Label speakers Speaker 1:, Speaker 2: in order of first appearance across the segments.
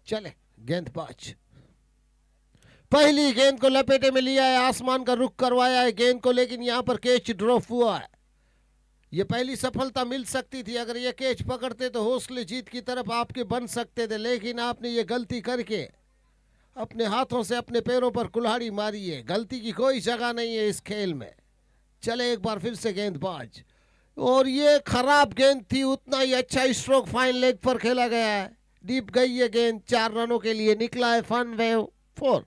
Speaker 1: चले गेंदबाज पहली गेंद को लपेटे में लिया है, आसमान का रुख करवाया है गेंद को, लेकिन यहां पर कैच ड्रॉप हुआ है। ये पहली सफलता मिल सकती थी, अगर ये कैच पकड़ते तो हौसले जीत की तरफ आपके बन सकते थे, लेकिन आपने ये गलती करके अपने हाथों से अपने पैरों पर कुल्हाड़ी मारी है। गलती की कोई जगह नहीं है इस खेल में। चले एक बार फिर से गेंदबाज, और ये खराब गेंद थी, उतना ही अच्छा स्ट्रोक फाइन लेग पर खेला गया है। डीप गई ये गेंद, 4 रनों के लिए निकला है फन वेव 4।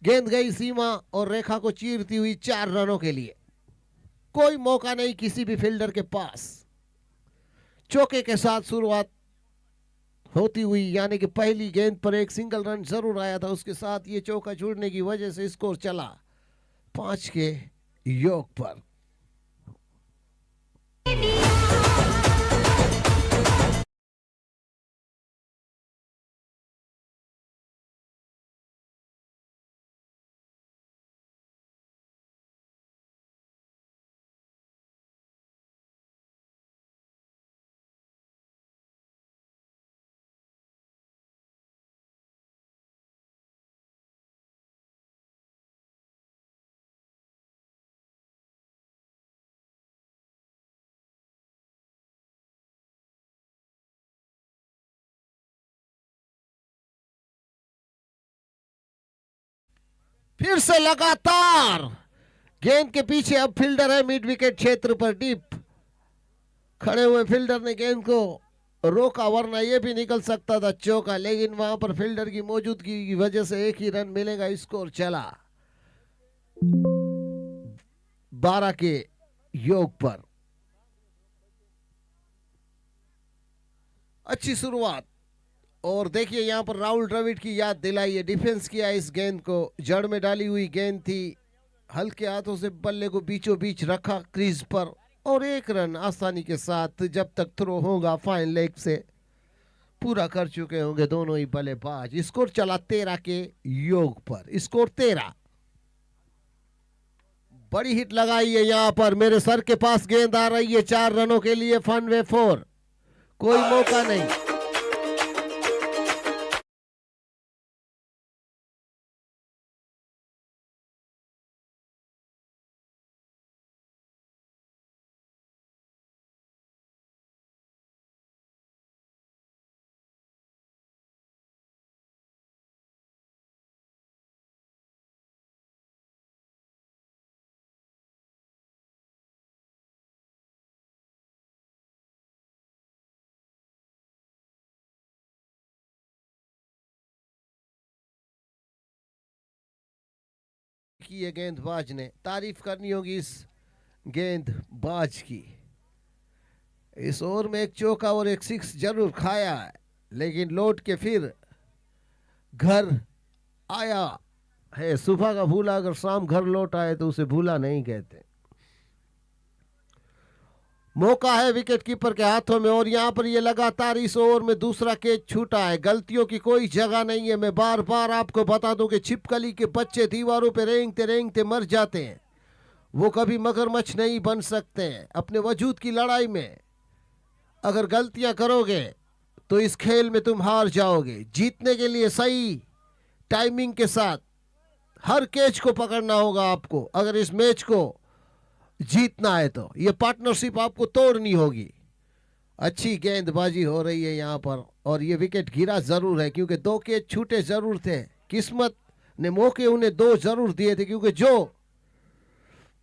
Speaker 1: गेंद गई सीमा और रेखा को चीरती हुई 4 रनों के लिए। कोई मौका नहीं किसी भी फील्डर के पास। चौके के साथ शुरुआत होती हुई, यानी कि पहली गेंद पर एक सिंगल रन जरूर आया था, उसके साथ ये चौका जुड़ने की वजह से स्कोर चला 5 के योग पर। फिर से लगातार गेंद के पीछे अब फील्डर है मिड विकेट क्षेत्र पर। डीप खड़े हुए फील्डर ने गेंद को रोका, वरना यह भी निकल सकता था चौका, लेकिन वहां पर फील्डर की मौजूदगी की वजह से एक ही रन मिलेगा। स्कोर चला 12 के योग पर। अच्छी शुरुआत, और देखिए यहां पर राहुल द्रविड़ की याद दिलाई है। डिफेंस किया इस गेंद को, जड़ में डाली हुई गेंद थी, हल्के हाथों से बल्ले को बीचों बीच रखा क्रीज पर, और एक रन आसानी के साथ जब तक थ्रो होगा फाइन लेग से पूरा कर चुके होंगे दोनों ही बल्लेबाज। स्कोर चला 13 के योग पर। स्कोर 13। बड़ी हिट लगाई है यहां पर, मेरे सर के पास गेंद आ रही है 4 रनों के लिए फन वे 4। कोई मौका नहीं। की ये गेंदबाज ने तारीफ करनी होगी इस गेंदबाज की। इस ओवर में एक चौका और एक 6 जरूर खाया है, लेकिन लौट के फिर घर आया है। सुबह का भूला अगर शाम घर लौट आए तो उसे भूला नहीं कहते। मौका है विकेट कीपर के हाथों में, और यहां पर ये लगातार इस ओवर में दूसरा कैच छूटा है। गलतियों की कोई जगह नहीं है। मैं बार बार आपको बता दूं कि छिपकली के बच्चे दीवारों पे रेंगते रेंगते मर जाते हैं, वो कभी मगरमच्छ नहीं बन सकते हैं। अपने वजूद की लड़ाई में अगर गलतियां करोगे तो इस खेल में तुम हार जाओगे। जीतने के लिए सही टाइमिंग के साथ हर कैच को पकड़ना होगा आपको, अगर इस मैच को जीतना है तो ये पार्टनरशिप आपको तोड़नी होगी। अच्छी गेंदबाजी हो रही है यहां पर, और ये विकेट गिरा जरूर है क्योंकि 2 कैच छूटे जरूर थे। किस्मत ने मौके उन्हें 2 जरूर दिए थे, क्योंकि जो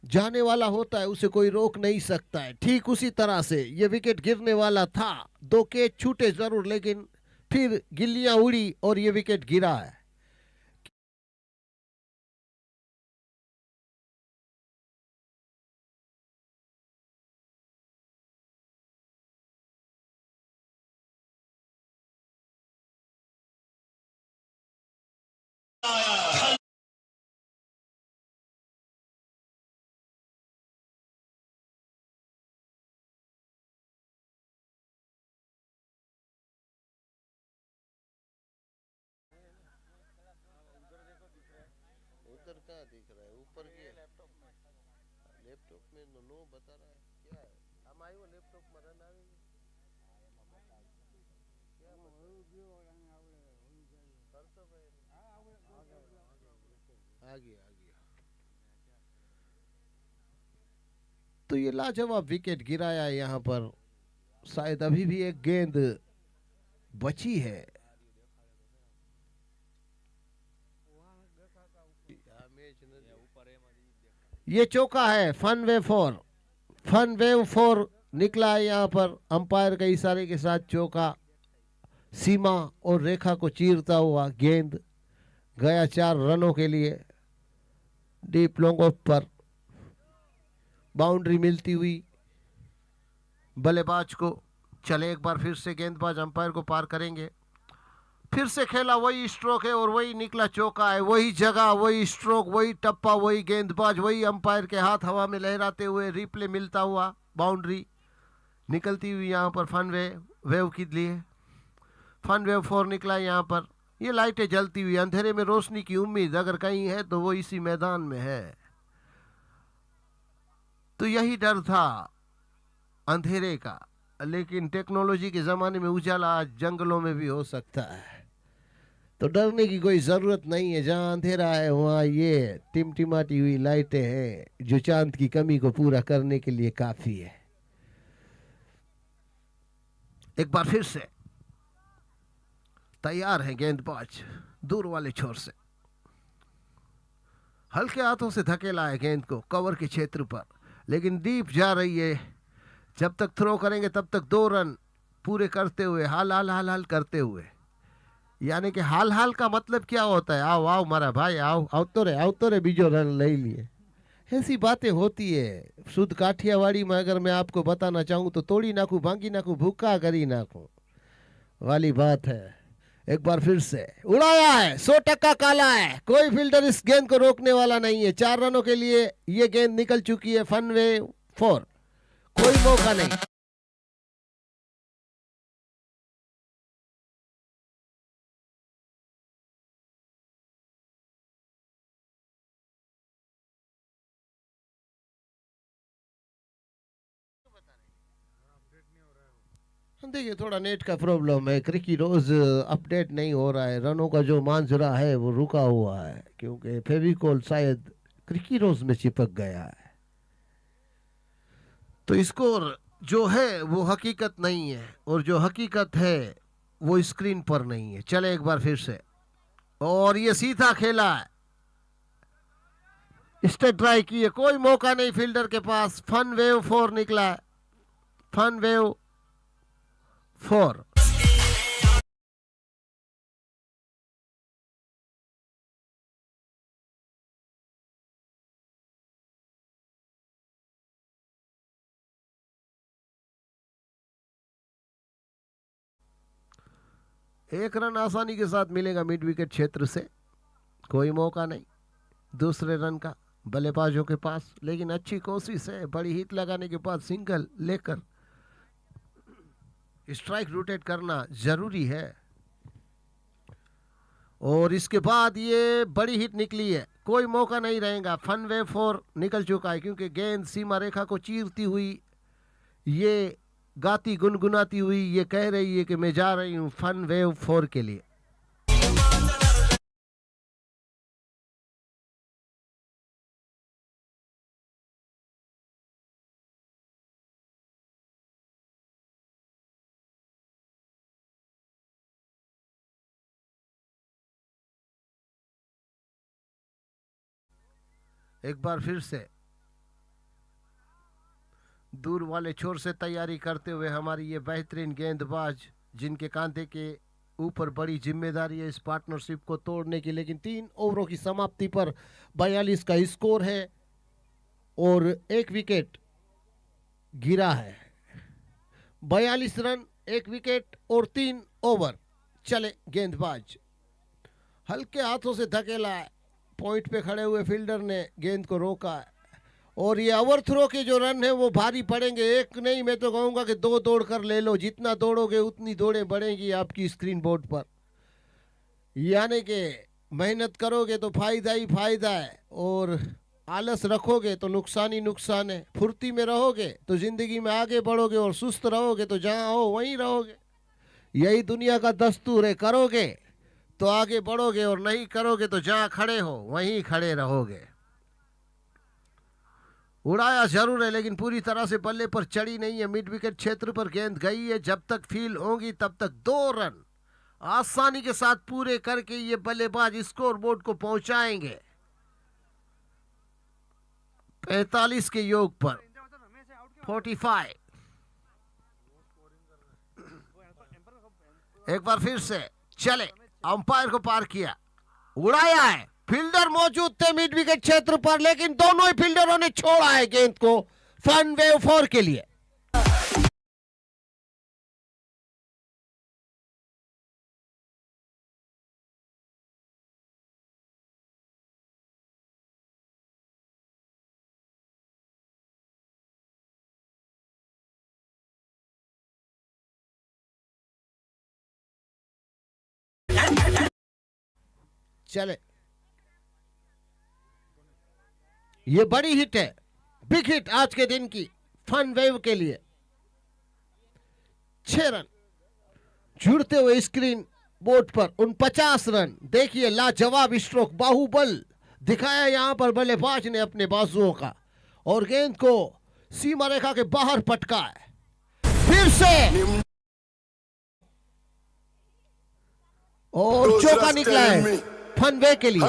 Speaker 1: जाने वाला होता है उसे कोई रोक नहीं सकता है। ठीक उसी तरह से ये विकेट गिरने वाला था। 2 कैच छूटे जरूर, लेकिन फिर गिल्लियां उड़ी और ये विकेट गिरा है। उधर कहाँ दिख रहा है? ऊपर की लैपटॉप में नो बता रहा है। क्या है? हम आई वो लैपटॉप में रन आवेगी क्या बता? आ गया। तो ये लाजवाब विकेट गिराया है यहाँ पर। शायद अभी भी एक गेंद बची है। ये चौका है। फन वेव 4 निकला है यहाँ पर। अंपायर के इशारे के साथ चौका। सीमा और रेखा को चीरता हुआ गेंद गया 4 रनों के लिए। डीप लॉन्ग ऑफ पर बाउंड्री मिलती हुई बल्लेबाज को। चले एक बार फिर से गेंदबाज अंपायर को पार करेंगे। फिर से खेला, वही स्ट्रोक है और वही निकला चौका है। वही जगह, वही स्ट्रोक, वही टप्पा, वही गेंदबाज, वही अंपायर के हाथ हवा में लहराते हुए रिप्ले मिलता हुआ बाउंड्री निकलती हुई यहाँ पर फन वेव के लिए। फन वेव 4 निकला यहाँ पर। ये लाइटें जलती हुई, अंधेरे में रोशनी की उम्मीद अगर कहीं है तो वो इसी मैदान में है। तो यही डर था अंधेरे का, लेकिन टेक्नोलॉजी के ज़माने में उजाला आज जंगलों में भी हो सकता है। तो डरने की कोई ज़रूरत नहीं है। जहाँ अंधेरा है वहाँ ये टिमटिमाती हुई लाइटें हैं जो चांद की कमी को पूरा करने के लिए काफ़ी है। एक बार फिर से तैयार है गेंदबाज दूर वाले छोर से। हल्के हाथों से धकेला है गेंद को कवर के क्षेत्र पर, लेकिन डीप जा रही है। जब तक थ्रो करेंगे तब तक 2 रन पूरे करते हुए, हाल करते हुए। यानी कि हाल का मतलब क्या होता है? आओ आओ मारा भाई, आओ तो रे बीजो रन ले लिए। ऐसी बातें होती है शुद्ध काठियावाड़ी में। अगर मैं आपको बताना चाहूँ तो तोड़ी नाखू, भांगी नाखू, भूखा करी नाखू वाली बात है। एक बार फिर से उड़ाया है, 100% काला है। कोई फील्डर इस गेंद को रोकने वाला नहीं है। 4 रनों के लिए ये गेंद निकल चुकी है फन वेव 4। कोई मौका नहीं। देखिए थोड़ा नेट का प्रॉब्लम है। क्रिकी रोज अपडेट नहीं हो रहा है। रनों का जो मांजरा है वो रुका हुआ है क्योंकि फेविकोल शायद क्रिकी रोज में चिपक गया है। तो स्कोर जो है वो हकीकत नहीं है और जो हकीकत है वो स्क्रीन पर नहीं है। चले एक बार फिर से, और ये सीधा खेला है, स्टेट ट्राई की है, कोई मौका नहीं फील्डर के पास। फन वेव 4 निकला है। Fun wave 4। एक रन आसानी के साथ मिलेगा मिड विकेट क्षेत्र से, कोई मौका नहीं दूसरे रन का बल्लेबाजों के पास। लेकिन अच्छी कोशिश है, बड़ी हिट लगाने के बाद सिंगल लेकर स्ट्राइक रोटेट करना जरूरी है। और इसके बाद ये बड़ी हिट निकली है, कोई मौका नहीं रहेगा। फन वेव 4 निकल चुका है क्योंकि गेंद सीमा रेखा को चीरती हुई, ये गाती गुनगुनाती हुई ये कह रही है कि मैं जा रही हूं फन वेव 4 के लिए। एक बार फिर से दूर वाले छोर से तैयारी करते हुए हमारी ये बेहतरीन गेंदबाज, जिनके कांधे के ऊपर बड़ी जिम्मेदारी है इस पार्टनरशिप को तोड़ने की। लेकिन 3 ओवरों की समाप्ति पर 42 का स्कोर है और 1 विकेट गिरा है। 42 रन, 1 विकेट और 3 ओवर। चले गेंदबाज हल्के हाथों से धकेला है, पॉइंट पे खड़े हुए फील्डर ने गेंद को रोका है। और ये ओवर थ्रो के जो रन है वो भारी पड़ेंगे। एक नहीं, मैं तो कहूँगा कि 2 दौड़ कर ले लो। जितना दौड़ोगे उतनी दौड़ें बढ़ेंगी आपकी स्क्रीन बोर्ड पर। यानी कि मेहनत करोगे तो फायदा ही फायदा है और आलस रखोगे तो नुकसान ही नुकसान है। फुर्ती में रहोगे तो जिंदगी में आगे बढ़ोगे और सुस्त रहोगे तो जहाँ हो वहीं रहोगे। यही दुनिया का दस्तूर है। करोगे तो आगे बढ़ोगे और नहीं करोगे तो जहां खड़े हो वहीं खड़े रहोगे। उड़ाया जरूर है लेकिन पूरी तरह से बल्ले पर चढ़ी नहीं है। मिड विकेट क्षेत्र पर गेंद गई है। जब तक फील होंगी तब तक 2 रन आसानी के साथ पूरे करके ये बल्लेबाज स्कोर बोर्ड को पहुंचाएंगे 45 के योग पर 45। एक बार फिर से चले, अंपायर को पार किया, उड़ाया है। फील्डर मौजूद थे मिड विकेट क्षेत्र पर लेकिन दोनों ही फील्डरों ने छोड़ा है गेंद को फन वेव 4 के लिए। चले, ये बड़ी हिट है, बिग हिट आज के दिन की फन वेव के लिए। 6 रन जुड़ते हुए स्क्रीन बोर्ड पर 49 रन। देखिए लाजवाब स्ट्रोक, बाहुबल दिखाया यहां पर बल्लेबाज ने अपने बाजुओं का और गेंद को सीमा रेखा के बाहर पटका है। फिर से और चौका निकला है फन वे के लिए।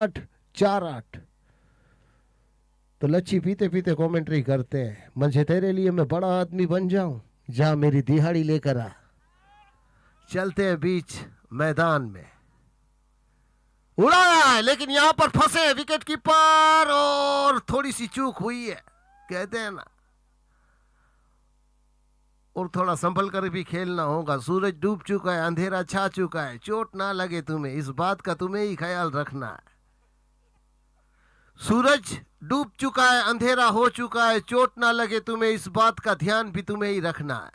Speaker 1: आठ 4-8 तो लच्छी पीते पीते कमेंट्री करते हैं, मुझे तेरे लिए मैं बड़ा आदमी बन जाऊं, जा मेरी दिहाड़ी लेकर आ। चलते हैं बीच मैदान में, उड़ाया है लेकिन यहां पर फंसे हैं विकेट कीपर और थोड़ी सी चूक हुई है, कहते हैं ना, और थोड़ा संभल कर भी खेलना होगा। सूरज डूब चुका है, अंधेरा छा चुका है, चोट ना लगे तुम्हें, इस बात का तुम्हें ही ख्याल रखना है। सूरज डूब चुका है, अंधेरा हो चुका है, चोट ना लगे तुम्हें, इस बात का ध्यान भी तुम्हें ही रखना है।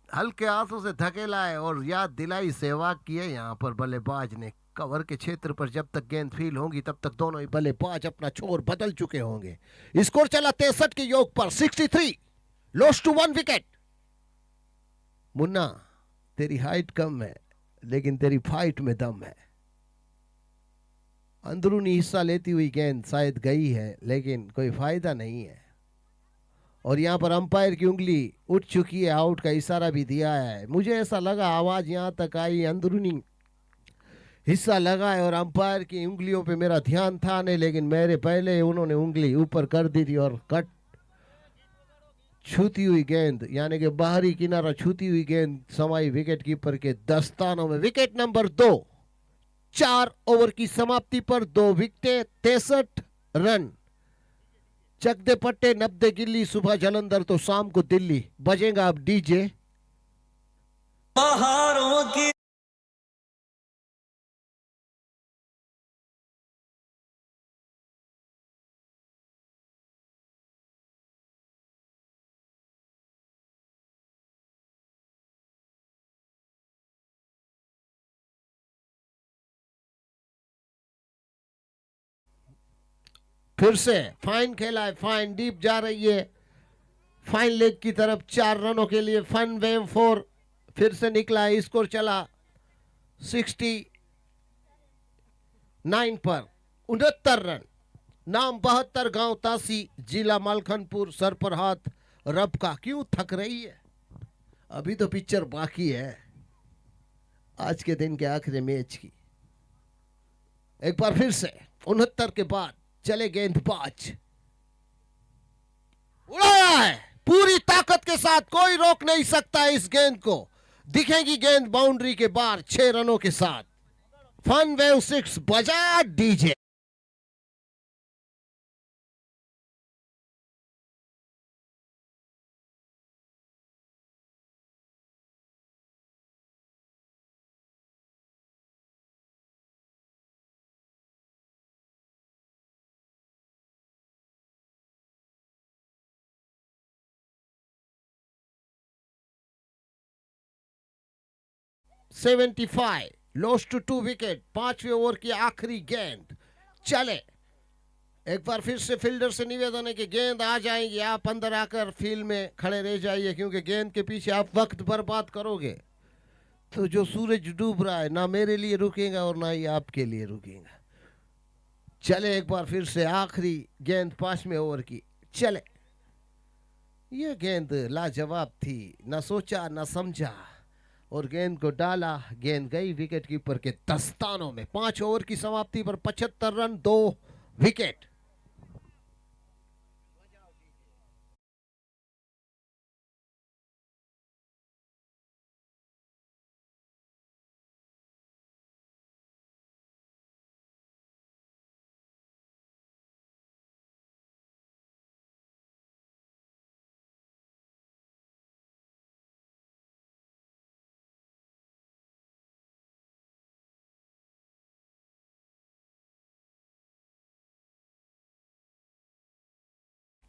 Speaker 1: हल्के हाथों से धकेला है और याद दिलाई, सहवाग की है यहां पर बल्लेबाज ने। कवर के क्षेत्र पर जब तक गेंद फील होंगी तब तक दोनों ही बल्लेबाज अपना छोर बदल चुके होंगे। स्कोर चला 63 के योग पर 63, लॉस्ट टू 1 विकेट। मुन्ना तेरी हाइट कम है लेकिन तेरी फाइट में दम है। अंदरूनी हिस्सा लेती हुई गेंद शायद गई है लेकिन कोई फायदा नहीं है। और यहां पर अंपायर की उंगली उठ चुकी है, आउट का इशारा भी दिया है। मुझे ऐसा लगा, आवाज यहां तक आई, अंदरूनी हिस्सा लगा है और अंपायर की उंगलियों पे मेरा ध्यान था नहीं, लेकिन मेरे पहले उन्होंने उंगली ऊपर कर दी थी और कट छूती हुई गेंद यानी कि बाहरी किनारा छूती हुई गेंद समाई विकेट कीपर के दस्तानों में। विकेट नंबर 2, 4 ओवर की समाप्ति पर 2 विकेट 63 रन। चकदे पट्टे 90 गिल्ली, सुबह जलंधर तो शाम को दिल्ली। बजेगा अब डीजे।
Speaker 2: बहारों की
Speaker 1: फिर से फाइन खेला है, फाइन डीप जा रही है फाइन लेग की तरफ 4 रनों के लिए। फन वेव 4 फिर से निकला है, स्कोर चला 69 पर। 69 रन। नाम 72, गांव तासी, जिला मालखनपुर, सर पर हाथ रब का। क्यों थक रही है? अभी तो पिक्चर बाकी है आज के दिन के आखिरी मैच की। एक बार फिर से 69 के बाद चले गेंदबाज। उड़ाया है पूरी ताकत के साथ, कोई रोक नहीं सकता इस गेंद को। दिखेगी गेंद बाउंड्री के बाहर 6 रनों के साथ। फन वेव 6 बजा डीजे। $75, lost to 2 wicket. 5वें ओवर की आखिरी गेंद। चले एक बार फिर से फील्डर से निवेदन है कि गेंद आ जाएंगी, आप अंदर आकर फील्ड में खड़े रह जाइए, क्योंकि गेंद के पीछे आप वक्त बर्बाद करोगे तो जो सूरज डूब रहा है ना मेरे लिए रुकेगा और ना ही आपके लिए रुकेगा। चले एक बार फिर से आखिरी गेंद 5वें ओवर की। चले, ये गेंद लाजवाब थी, ना सोचा ना समझा और गेंद को डाला। गेंद गई विकेट कीपर के दस्तानों में। 5 ओवर की समाप्ति पर 75 रन, 2 विकेट।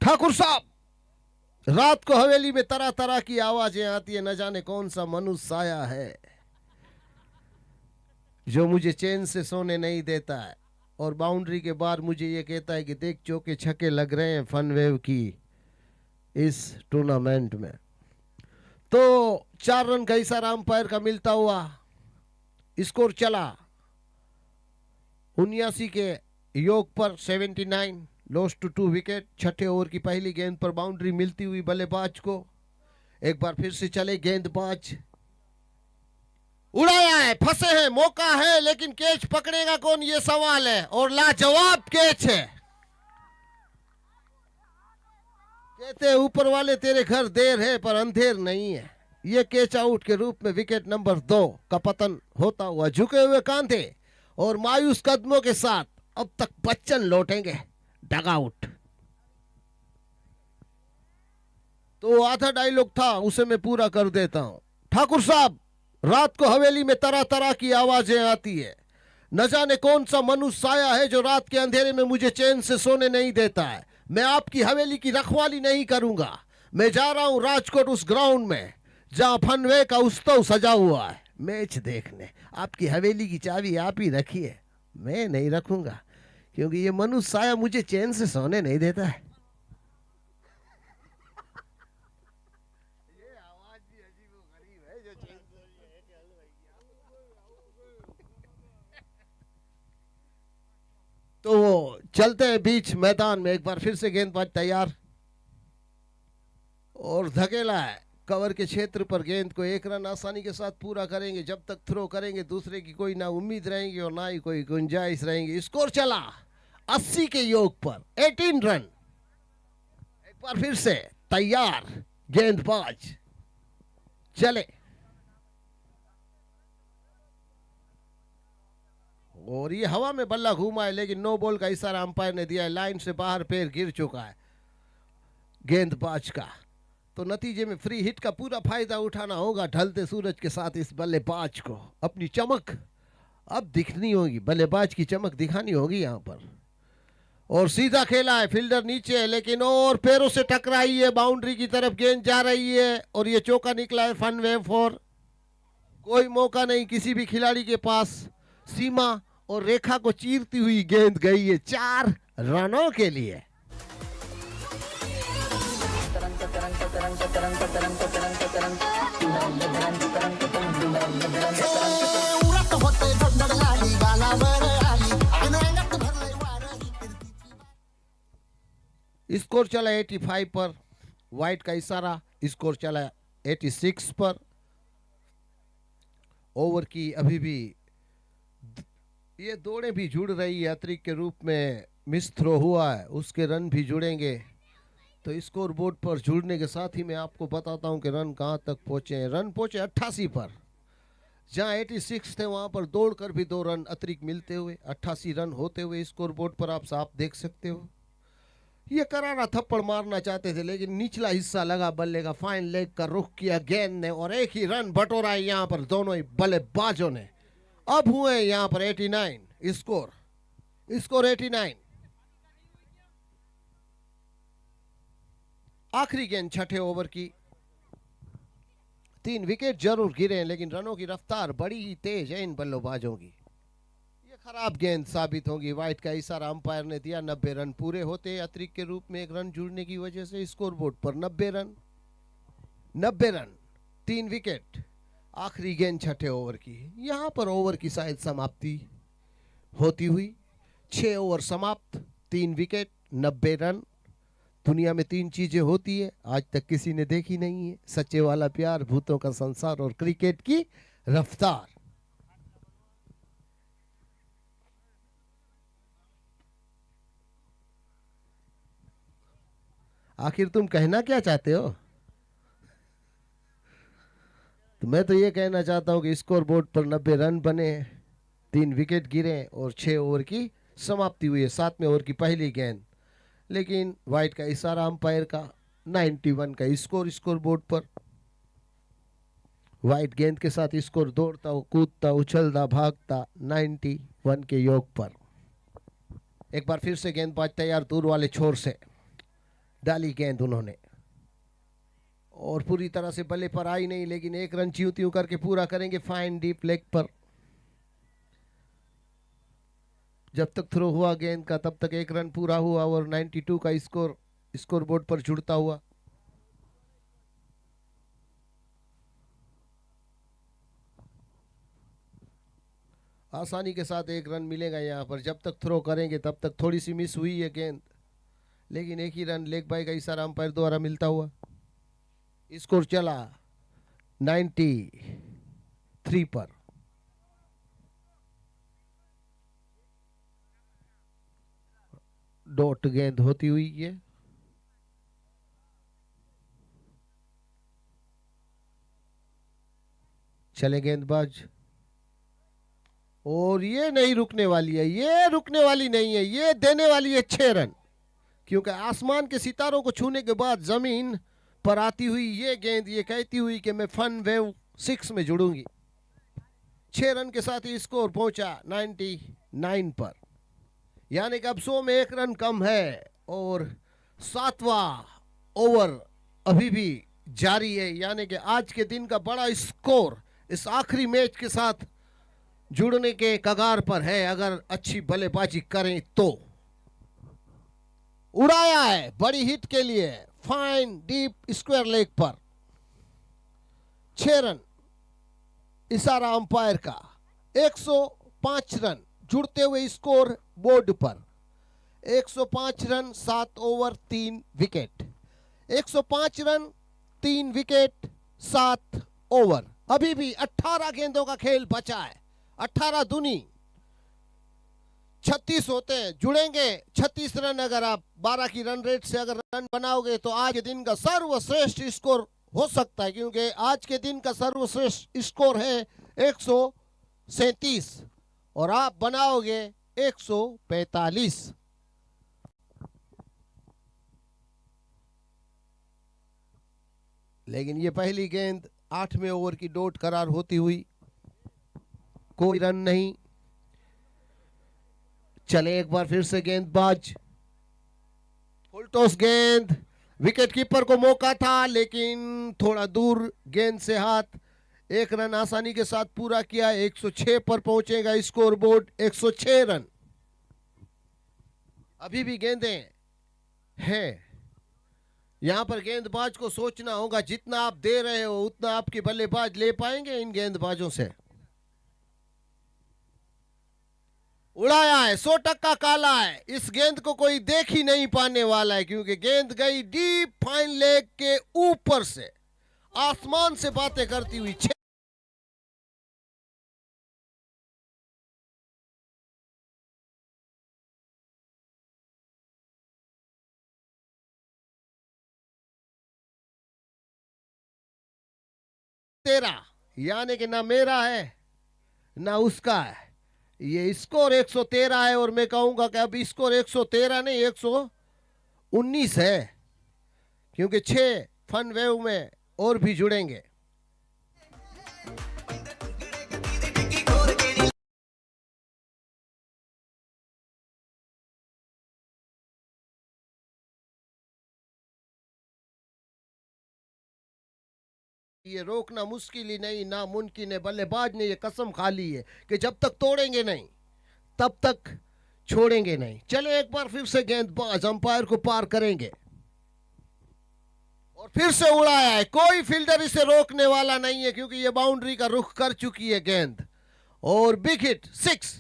Speaker 1: ठाकुर साहब, रात को हवेली में तरह तरह की आवाजें आती है, न जाने कौन सा मनुष्य आया है जो मुझे चैन से सोने नहीं देता है और बाउंड्री के बाहर मुझे ये कहता है कि देख चौके छक्के लग रहे हैं फनवेव की इस टूर्नामेंट में। तो 4 रन का इशारा अंपायर का मिलता हुआ स्कोर चला 79 के योग पर 79, लॉस्ट टू 2 विकेट। 6ठे ओवर की पहली गेंद पर बाउंड्री मिलती हुई बल्लेबाज को। एक बार फिर से चले गेंदबाज। उड़ाया है, फंसे हैं, मौका है, लेकिन कैच पकड़ेगा कौन ये सवाल है और लाजवाब कैच है। कहते हैं ऊपर वाले तेरे घर देर है पर अंधेर नहीं है। ये कैच आउट के रूप में विकेट नंबर 2 का पतन होता हुआ झुके हुए कांधे और मायूस कदमों के साथ अब तक बच्चन लौटेंगे डगआउट। तो आधा डायलॉग था उसे मैं पूरा कर देता हूं। ठाकुर साहब, रात को हवेली में तरह तरह की आवाजें आती है, न जाने कौन सा मनुष्य आया है जो रात के अंधेरे में मुझे चैन से सोने नहीं देता है। मैं आपकी हवेली की रखवाली नहीं करूंगा। मैं जा रहा हूं राजकोट उस ग्राउंड में जहां फनवे का उत्सव सजा हुआ है मैच देखने। आपकी हवेली की चाबी आप ही रखिए, मैं नहीं रखूंगा, क्योंकि ये मनुष्य साया मुझे चैन से सोने नहीं देता है। ये आवाज भी अजीबोगरीब है जो चैन से तो वो चलते हैं बीच मैदान में। एक बार फिर से गेंदबाज तैयार और धकेला है कवर के क्षेत्र पर। गेंद को 1 रन आसानी के साथ पूरा करेंगे। जब तक थ्रो करेंगे दूसरे की कोई ना उम्मीद रहेंगी और ना ही कोई गुंजाइश रहेंगी। स्कोर चला 80 के योग पर 18 रन। एक बार फिर से तैयार गेंदबाज। चले और ये हवा में बल्ला घूमा है, लेकिन नो बॉल का इशारा अंपायर ने दिया है। लाइन से बाहर पैर गिर चुका है गेंदबाज का। तो नतीजे में फ्री हिट का पूरा फायदा उठाना होगा ढलते सूरज के साथ इस बल्लेबाज को। अपनी चमक अब दिखनी होगी, बल्लेबाज की चमक दिखानी होगी यहां पर। और सीधा खेला है, फील्डर नीचे है, लेकिन और पैरों से टकराई है, बाउंड्री की तरफ गेंद जा रही है और ये चौका निकला है फनवे 4। कोई मौका नहीं किसी भी खिलाड़ी के पास। सीमा और रेखा को चीरती हुई गेंद गई है 4 रनों के लिए। स्कोर चला 85 पर, व्हाइट का इशारा, स्कोर चला 86 पर। ओवर की अभी भी ये दौड़ें भी जुड़ रही है, अतिरिक्त के रूप में मिस थ्रो हुआ है, उसके रन भी जुड़ेंगे। तो स्कोर बोर्ड पर जुड़ने के साथ ही मैं आपको बताता हूं कि रन कहां तक पहुंचे हैं। रन पहुंचे 88 पर, जहां 86 थे वहां पर दौड़कर भी 2 रन अतिरिक्त मिलते हुए 88 रन होते हुए स्कोर बोर्ड पर आप साफ देख सकते हो। ये करारा थप्पड़ मारना चाहते थे लेकिन निचला हिस्सा लगा बल्ले का, फाइन लेग का रुख किया गेंद ने और एक ही रन बटोरा है यहां पर दोनों ही बल्लेबाजों ने। अब हुए यहां पर 89 स्कोर 89। आखिरी गेंद छठे ओवर की, 3 विकेट जरूर गिरे हैं लेकिन रनों की रफ्तार बड़ी ही तेज है इन बल्लेबाजों की। ये खराब गेंद साबित होगी, व्हाइट का इशारा अंपायर ने दिया। 90 रन पूरे होते अतिरिक्त के रूप में 1 रन जुड़ने की वजह से स्कोर बोर्ड पर 90 रन 3 विकेट। आखिरी गेंद छठे ओवर की, यहां पर ओवर की शायद समाप्ति होती हुई। 6 ओवर समाप्त, 3 विकेट 90 रन। दुनिया में 3 चीजें होती है, आज तक किसी ने देखी नहीं है, सच्चे वाला प्यार, भूतों का संसार और क्रिकेट की रफ्तार। आखिर तुम कहना क्या चाहते हो? तो मैं तो ये कहना चाहता हूं कि स्कोर बोर्ड पर 90 रन बने, 3 विकेट गिरे और 6 ओवर की समाप्ति हुई है। 7वें ओवर की पहली गेंद, लेकिन व्हाइट का इशारा अंपायर का, 91 का स्कोर बोर्ड पर। व्हाइट गेंद के साथ स्कोर दौड़ता कूदता उछलता भागता 91 के योग पर। एक बार फिर से गेंदबाज तैयार, दूर वाले छोर से डाली गेंद उन्होंने और पूरी तरह से बल्ले पर आई नहीं, लेकिन 1 रन च्यूं त्यों करके पूरा करेंगे फाइन डीप लेग पर। जब तक थ्रो हुआ गेंद का तब तक 1 रन पूरा हुआ और 92 का स्कोर बोर्ड पर जुड़ता हुआ। आसानी के साथ 1 रन मिलेगा यहां पर, जब तक थ्रो करेंगे तब तक। थोड़ी सी मिस हुई है गेंद, लेकिन 1 ही रन लेग बाय का इशारा अंपायर द्वारा मिलता हुआ। स्कोर चला 93 पर। डॉट गेंद होती हुई ये, चले गेंदबाज और ये नहीं रुकने वाली है, ये रुकने वाली नहीं है, ये देने वाली है 6 रन, क्योंकि आसमान के सितारों को छूने के बाद जमीन पर आती हुई ये गेंद ये कहती हुई कि मैं फन वेव 6 में जुड़ूंगी। 6 रन के साथ ही स्कोर पहुंचा 99 पर, यानी कि अब 100 में 1 रन कम है और 7वां ओवर अभी भी जारी है। यानी कि आज के दिन का बड़ा स्कोर इस आखिरी मैच के साथ जुड़ने के कगार पर है, अगर अच्छी बल्लेबाजी करें तो। उड़ाया है बड़ी हिट के लिए, फाइन डीप स्क्वायर लेग पर। 6 रन इशारा अंपायर का, 105 रन जुड़ते हुए स्कोर बोर्ड पर। 105 run 7 over 3 wicket, 105 run 3 wicket 7 over. अभी भी 18 गेंदों का खेल बचा है, 18 दूनी 36 होते हैं, जुड़ेंगे 36 रन। अगर आप 12 की रन रेट से अगर रन बनाओगे तो आज के दिन का सर्वश्रेष्ठ स्कोर हो सकता है, क्योंकि आज के दिन का सर्वश्रेष्ठ स्कोर है 137 और आप बनाओगे 145। लेकिन ये पहली गेंद 8वें ओवर की डॉट करार होती हुई, कोई रन नहीं। चले एक बार फिर से गेंदबाज, फुल टॉस गेंद, विकेट कीपर को मौका था लेकिन थोड़ा दूर गेंद से हाथ। 1 रन आसानी के साथ पूरा किया, 106 पर पहुंचेगा स्कोर बोर्ड, 106 रन। अभी भी गेंदें हैं, यहां पर गेंदबाज को सोचना होगा, जितना आप दे रहे हो उतना आपके बल्लेबाज ले पाएंगे इन गेंदबाजों से। उड़ाया है, 100% काला है। इस गेंद को कोई देख ही नहीं पाने वाला है, क्योंकि गेंद गई डीप फाइन लेग के ऊपर से, आसमान से बातें करती हुई। तेरा, यानी कि ना मेरा है ना उसका है। ये स्कोर 113 है, और मैं कहूंगा कि अब स्कोर 113 नहीं 119 है, क्योंकि 6 फन वेव में और भी जुड़ेंगे। ये रोकना मुश्किल ही नहीं, नामुमकिन है। बल्लेबाज ने ये कसम खा ली है कि जब तक तोड़ेंगे नहीं तब तक छोड़ेंगे नहीं। चले एक बार फिर से गेंदबाज अंपायर को पार करेंगे, और फिर से उड़ाया है। कोई फील्डर इसे रोकने वाला नहीं है, क्योंकि ये बाउंड्री का रुख कर चुकी है गेंद, और बिग हिट 6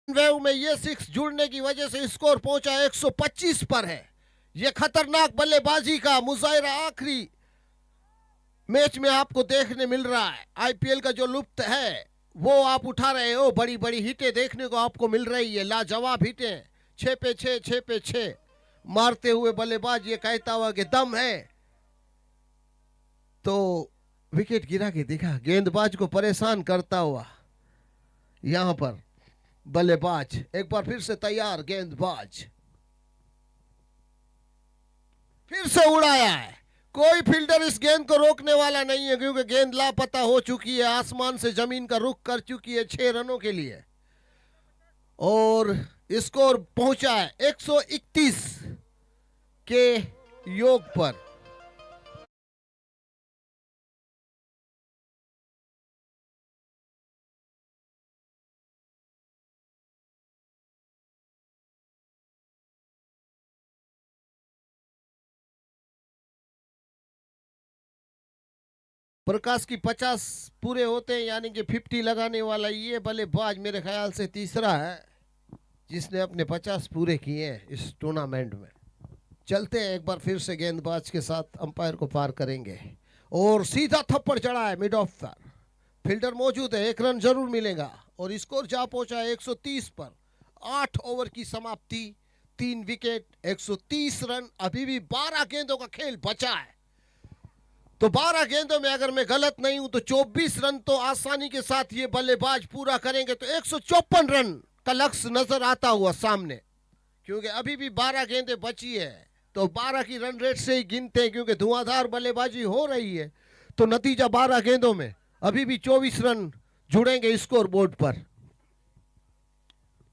Speaker 1: वेव में। ये 6 जुड़ने की वजह से स्कोर पहुंचा 125 पर है। ये खतरनाक बल्लेबाजी का मुजाहिरा आखिरी मैच में आपको देखने मिल रहा है। आईपीएल का जो लुत्फ है वो आप उठा रहे हो। बड़ी बड़ी हिटें देखने को आपको मिल रही है, लाजवाब हिटें, 6 पे 6, 6 पे 6 मारते हुए बल्लेबाज ये कहता हुआ कि दम है। तो विकेट गिरा के दिखा, गेंदबाज को परेशान करता हुआ यहां पर बल्लेबाज। एक बार फिर से तैयार गेंदबाज, फिर से उड़ाया है। कोई फील्डर इस गेंद को रोकने वाला नहीं है, क्योंकि गेंद लापता हो चुकी है, आसमान से जमीन का रुख कर चुकी है 6 रनों के लिए, और स्कोर पहुंचा है 131 के योग पर। प्रकाश की 50 पूरे होते हैं, यानी कि 50 लगाने वाला ये बल्लेबाज मेरे ख्याल से तीसरा है जिसने अपने 50 पूरे किए हैं इस टूर्नामेंट में। चलते हैं एक बार फिर से गेंदबाज के साथ, अंपायर को पार करेंगे, और सीधा थप्पड़ चढ़ा है मिड ऑफ पर। फील्डर मौजूद है, 1 रन जरूर मिलेगा, और स्कोर जा पहुंचा है 130 पर। 8 ओवर की समाप्ति, 3 विकेट, 130 रन। अभी भी 12 गेंदों का खेल बचा है, तो 12 गेंदों में अगर मैं गलत नहीं हूं तो 24 रन तो आसानी के साथ ये बल्लेबाज पूरा करेंगे। तो 154 रन का लक्ष्य नजर आता हुआ सामने, क्योंकि अभी भी 12 गेंदें बची है, तो 12 की रन रेट से ही गिनते हैं, क्योंकि धुआंधार बल्लेबाजी हो रही है। तो नतीजा 12 गेंदों में अभी भी 24 रन जुड़ेंगे स्कोर बोर्ड पर।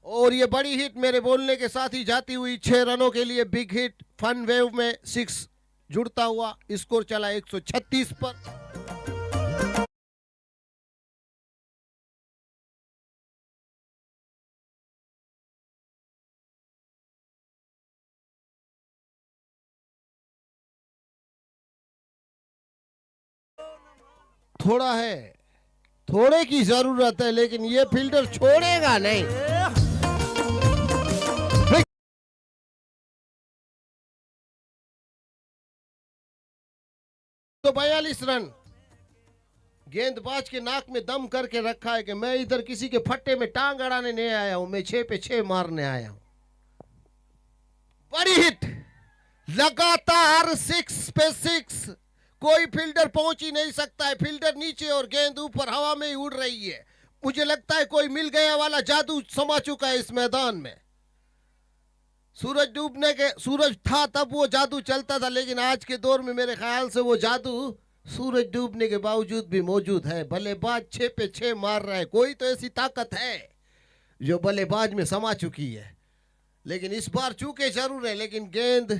Speaker 1: और ये बड़ी हिट मेरे बोलने के साथ ही जाती हुई 6 रनों के लिए बिग हिट फन वेव में 6 जुड़ता हुआ, स्कोर चला 136 पर। थोड़ा है, थोड़े की जरूरत है, लेकिन ये फील्डर छोड़ेगा नहीं। तो 42 रन। गेंदबाज के नाक में दम करके रखा है कि मैं इधर किसी के फट्टे में टांग अड़ाने नहीं आया हूं, मैं 6 पे 6 मारने आया हूं। बड़ी हिट, लगातार 6 पे 6, कोई फील्डर पहुंच ही नहीं सकता है। फील्डर नीचे और गेंद ऊपर हवा में ही उड़ रही है। मुझे लगता है कोई मिल गया वाला जादू समा चुका है इस मैदान में। सूरज था तब वो जादू चलता था, लेकिन आज के दौर में मेरे ख्याल से वो जादू सूरज डूबने के बावजूद भी मौजूद है। बल्लेबाज 6 पे 6 मार रहा है। कोई तो ऐसी ताकत है जो बल्लेबाज में समा चुकी है, लेकिन इस बार चूके जरूर है, लेकिन गेंद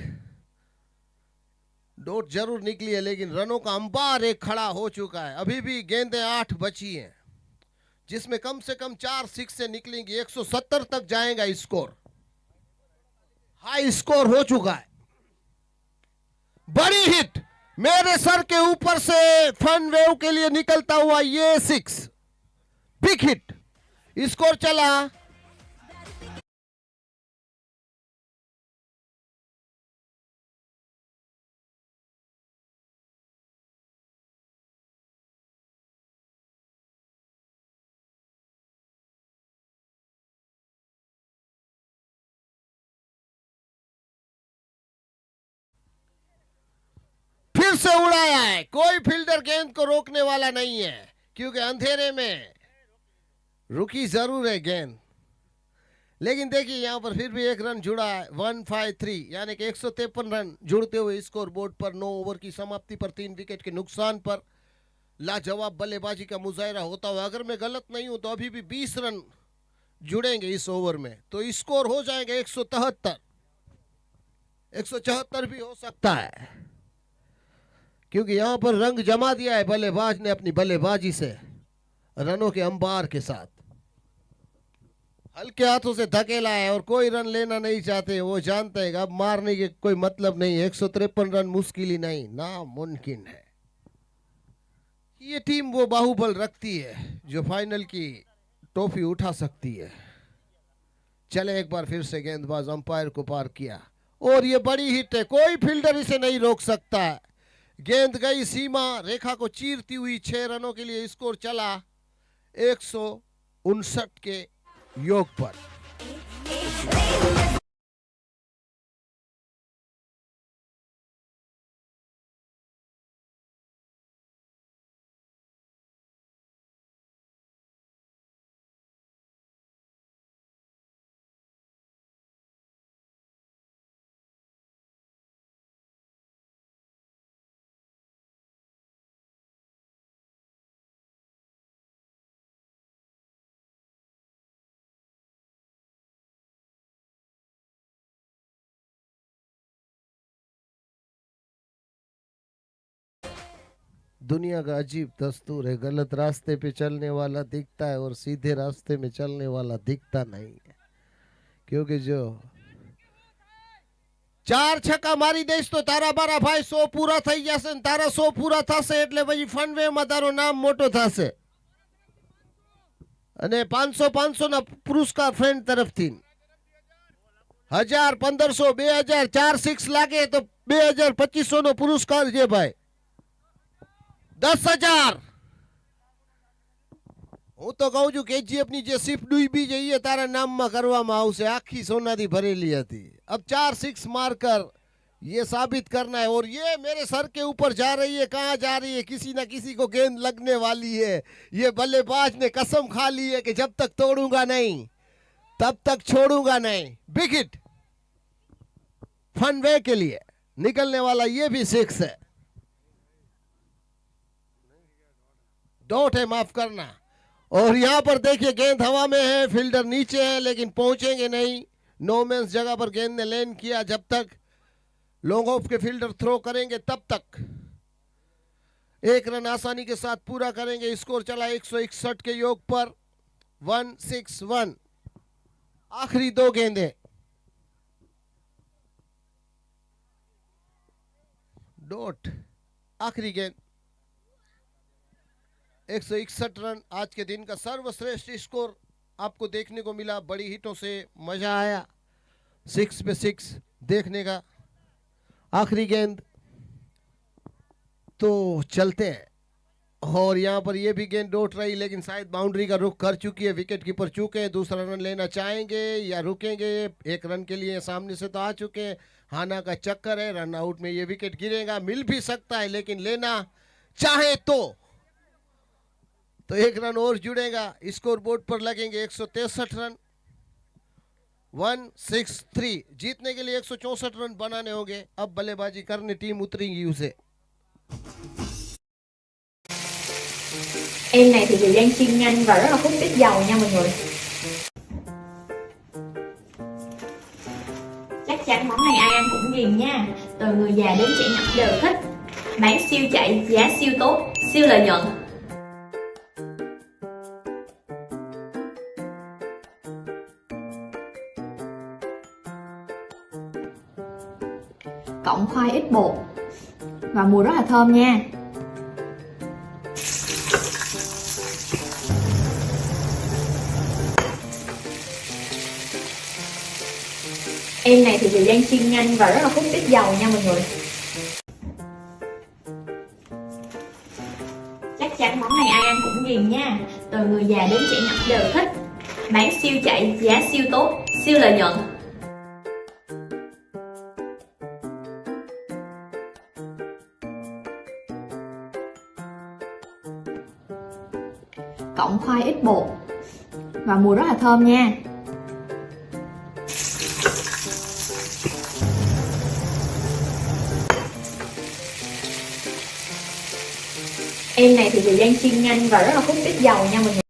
Speaker 1: डॉट जरूर निकली है, लेकिन रनों का अंबार एक खड़ा हो चुका है। अभी भी गेंदें 8 बची हैं, जिसमें कम से कम 4 6 से निकलेंगी। 170 तक जाएगा स्कोर, हाई स्कोर हो चुका है। बड़ी हिट मेरे सर के ऊपर से फन वेव के लिए निकलता हुआ ये 6 बिग हिट। स्कोर चला से उड़ाया है। कोई फील्डर गेंद को रोकने वाला नहीं है, क्योंकि अंधेरे में रुकी जरूर है गेंद, लेकिन देखिए यहां पर फिर भी एक रन जुड़ा है। 153 यानी कि 153 रन जुड़ते हुए स्कोर बोर्ड पर 9 ओवर की समाप्ति पर 3 विकेट के नुकसान पर लाजवाब बल्लेबाजी का मुजाहरा होता हुआ, अगर मैं गलत नहीं हूं तो अभी भी 20 रन जुड़ेंगे इस ओवर में, तो स्कोर हो जाएगा 173, 174 भी हो सकता है, क्योंकि यहां पर रंग जमा दिया है बल्लेबाज ने अपनी बल्लेबाजी से, रनों के अंबार के साथ हल्के हाथों से धकेला है और कोई रन लेना नहीं चाहते। वो जानते हैं अब मारने के कोई मतलब नहीं। 153 रन मुश्किल ही नहीं, नामुमकिन है। ये टीम वो बाहुबल रखती है जो फाइनल की ट्रॉफी उठा सकती है। चले एक बार फिर से गेंदबाज अंपायर को पार किया और ये बड़ी हिट है, कोई फील्डर इसे नहीं रोक सकता है। गेंद गई सीमा रेखा को चीरती हुई। 6 रनों के लिए स्कोर चला 159 के योग पर। दुनिया का अजीब दस्तूर है, गलत रास्ते पे चलने वाला दिखता है और सीधे रास्ते में चलने वाला दिखता नहीं है, क्योंकि जो 4 छक्का मारी देश तो तारा बारा भाई 100 पूरा થઈ જશે ને તારા 100 પૂરા થશે એટલે પછી ફનવે માં તારું નામ મોટો થશે અને 500 ના પુરસ્કાર ફ્રેન્ડ તરફથી 1000 1500 2000 4 6 લાગે તો 2000 2500 નો પુરસ્કાર છે ભાઈ। 10,000 હું તો કહું છું કેજીએફ ની જે શિપ ડૂબી જઈએ તારા નામમાં કરવામાં આવશે, આખી સોનાથી ભરેલી હતી। अब 4 6 मारकर ये साबित करना है, और ये मेरे सर के ऊपर जा रही है, कहाँ जा रही है, किसी ना किसी को गेंद लगने वाली है। ये बल्लेबाज ने कसम खा ली है कि जब तक तोड़ूंगा नहीं तब तक छोड़ूंगा नहीं। बिग हिट फनवे के लिए निकलने वाला ये भी 6 है, डॉट है, माफ करना। और यहां पर देखिए गेंद हवा में है, फील्डर नीचे है, लेकिन पहुंचेंगे नहीं। नो मैंस जगह पर गेंद ने लैंड किया, जब तक लॉन्ग ऑफ के फील्डर थ्रो करेंगे तब तक 1 रन आसानी के साथ पूरा करेंगे। स्कोर चला 161 के योग पर 161। आखिरी 2 गेंदें, डॉट आखिरी गेंद। 161 रन आज के दिन का सर्वश्रेष्ठ स्कोर आपको देखने को मिला। बड़ी हिटों से मजा आया, 6 पे 6 देखने का। आखिरी गेंद तो चलते हैं, और यहां पर ये भी गेंद डॉट रही, लेकिन शायद बाउंड्री का रुख कर चुकी है। विकेट कीपर चूके हैं, दूसरा रन लेना चाहेंगे या रुकेंगे। 1 रन के लिए सामने से तो आ चुके हैं, हाना का चक्कर है, रन आउट में ये विकेट गिरेगा, मिल भी सकता है, लेकिन लेना चाहे तो 1 रन और जुड़ेगा। स्कोर बोर्ड पर लगेंगे 163 रन। 163 जीतने के लिए 164 रन बनाने होंगे। अब बल्लेबाजी करने टीम उतरेगी उसे।
Speaker 2: Em này thì thời gian chiên nhanh và rất là hút ít dầu nha mọi người. Chắc chắn món này ai ăn cũng ghiền nha. Từ người già đến trẻ nhỏ đều thích. Bán siêu chạy, giá siêu tốt, siêu lợi nhuận. Cộng khoai ít bột và mùi rất là thơm nha. Em này thì thời gian chiên nhanh và rất là hút ít dầu nha mọi người. Chắc chắn món này ai ăn cũng ghiền nha. Từ người già đến trẻ nhỏ đều thích. Bán siêu chạy, giá siêu tốt, siêu lợi nhuận. cộng khoai ít bột và mùi rất là thơm nha. Em này thì thời gian chiên nhanh và rất là hút ít dầu nha mọi người.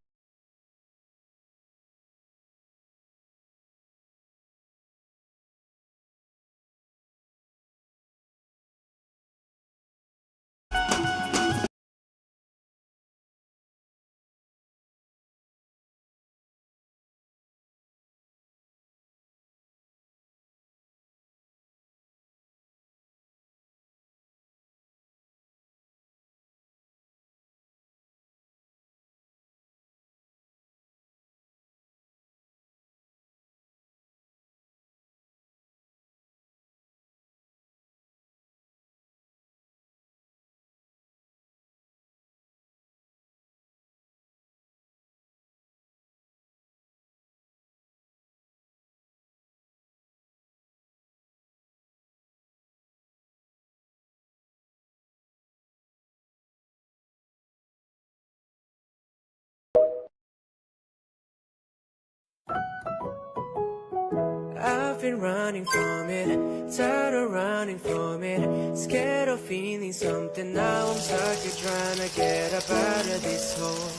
Speaker 3: I've been running from it, tired of running from it, scared of feeling something. Now I'm stuck here trying to get up out of this hole.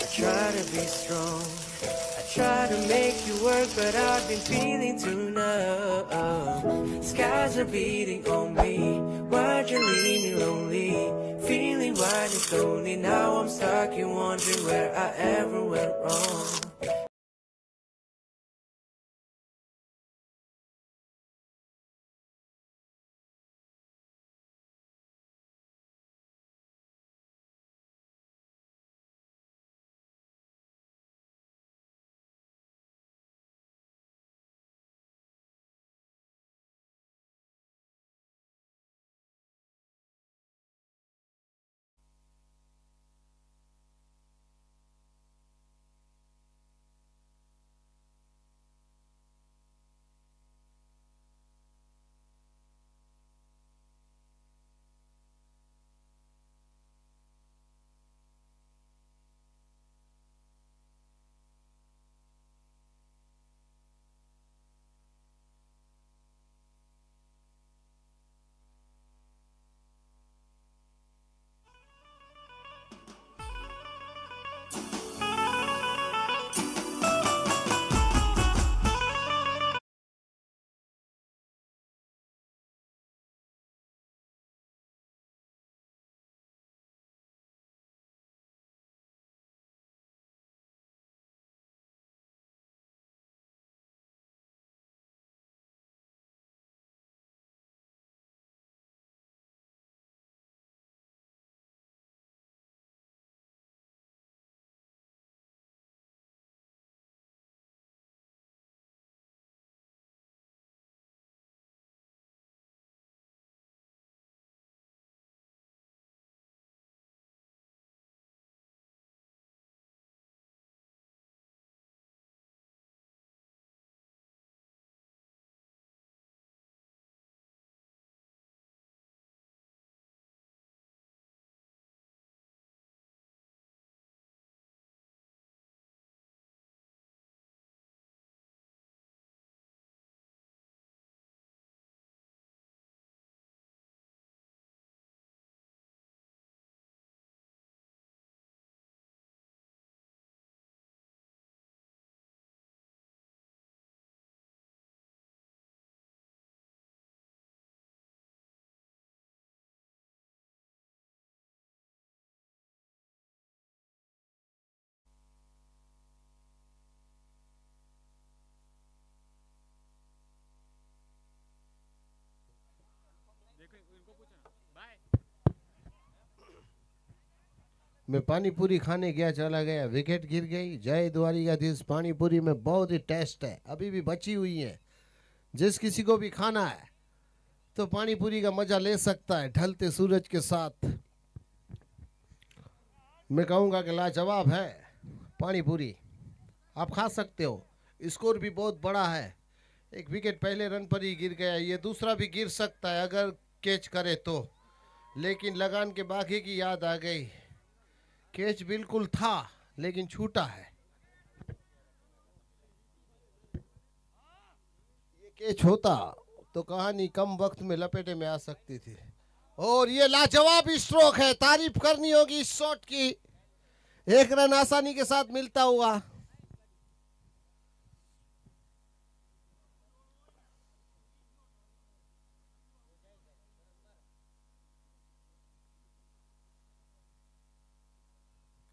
Speaker 3: I try to be strong, I try to make you work, but I've been feeling too numb. Skies are beating on me, why'd you leave me lonely? Feeling wide and lonely, now I'm stuck here wondering where I ever went wrong.
Speaker 1: मैं पानी पूरी खाने गया, चला गया, wicket गिर गई। जय द्वारिकाधीश, पानी पूरी में बहुत ही टेस्ट है, अभी भी बची हुई है। जिस किसी को भी खाना है तो पानी पूरी का मजा ले सकता है ढलते सूरज के साथ। मैं कहूँगा कि लाजवाब है पानी पूरी, आप खा सकते हो। स्कोर भी बहुत बड़ा है, एक विकेट पहले रन पर ही गिर गया, ये दूसरा भी गिर सकता है अगर कैच करे तो। लेकिन लगान के बाकी की याद आ गई, कैच बिल्कुल था लेकिन छूटा है। ये कैच होता तो कहानी कम वक्त में लपेटे में आ सकती थी। और ये लाजवाब स्ट्रोक है, तारीफ करनी होगी इस शॉट की। एक रन आसानी के साथ मिलता हुआ।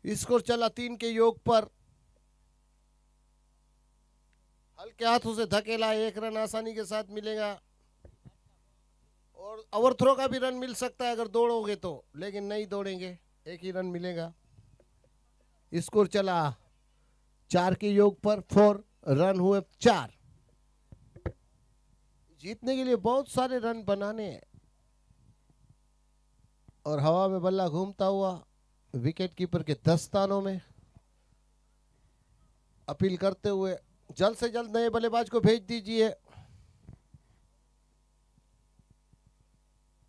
Speaker 1: स्कोर चला 3 के योग पर। हल्के हाथों से धकेला, एक रन आसानी के साथ मिलेगा। और ओवरथ्रो का भी रन मिल सकता है अगर दौड़ोगे तो, लेकिन नहीं दौड़ेंगे, एक ही रन मिलेगा। स्कोर चला 4 के योग पर, 4 रन हुए 4। जीतने के लिए बहुत सारे रन बनाने हैं। और हवा में बल्ला घूमता हुआ विकेट कीपर के दस्तानों में। अपील करते हुए जल्द से जल्द नए बल्लेबाज को भेज दीजिए।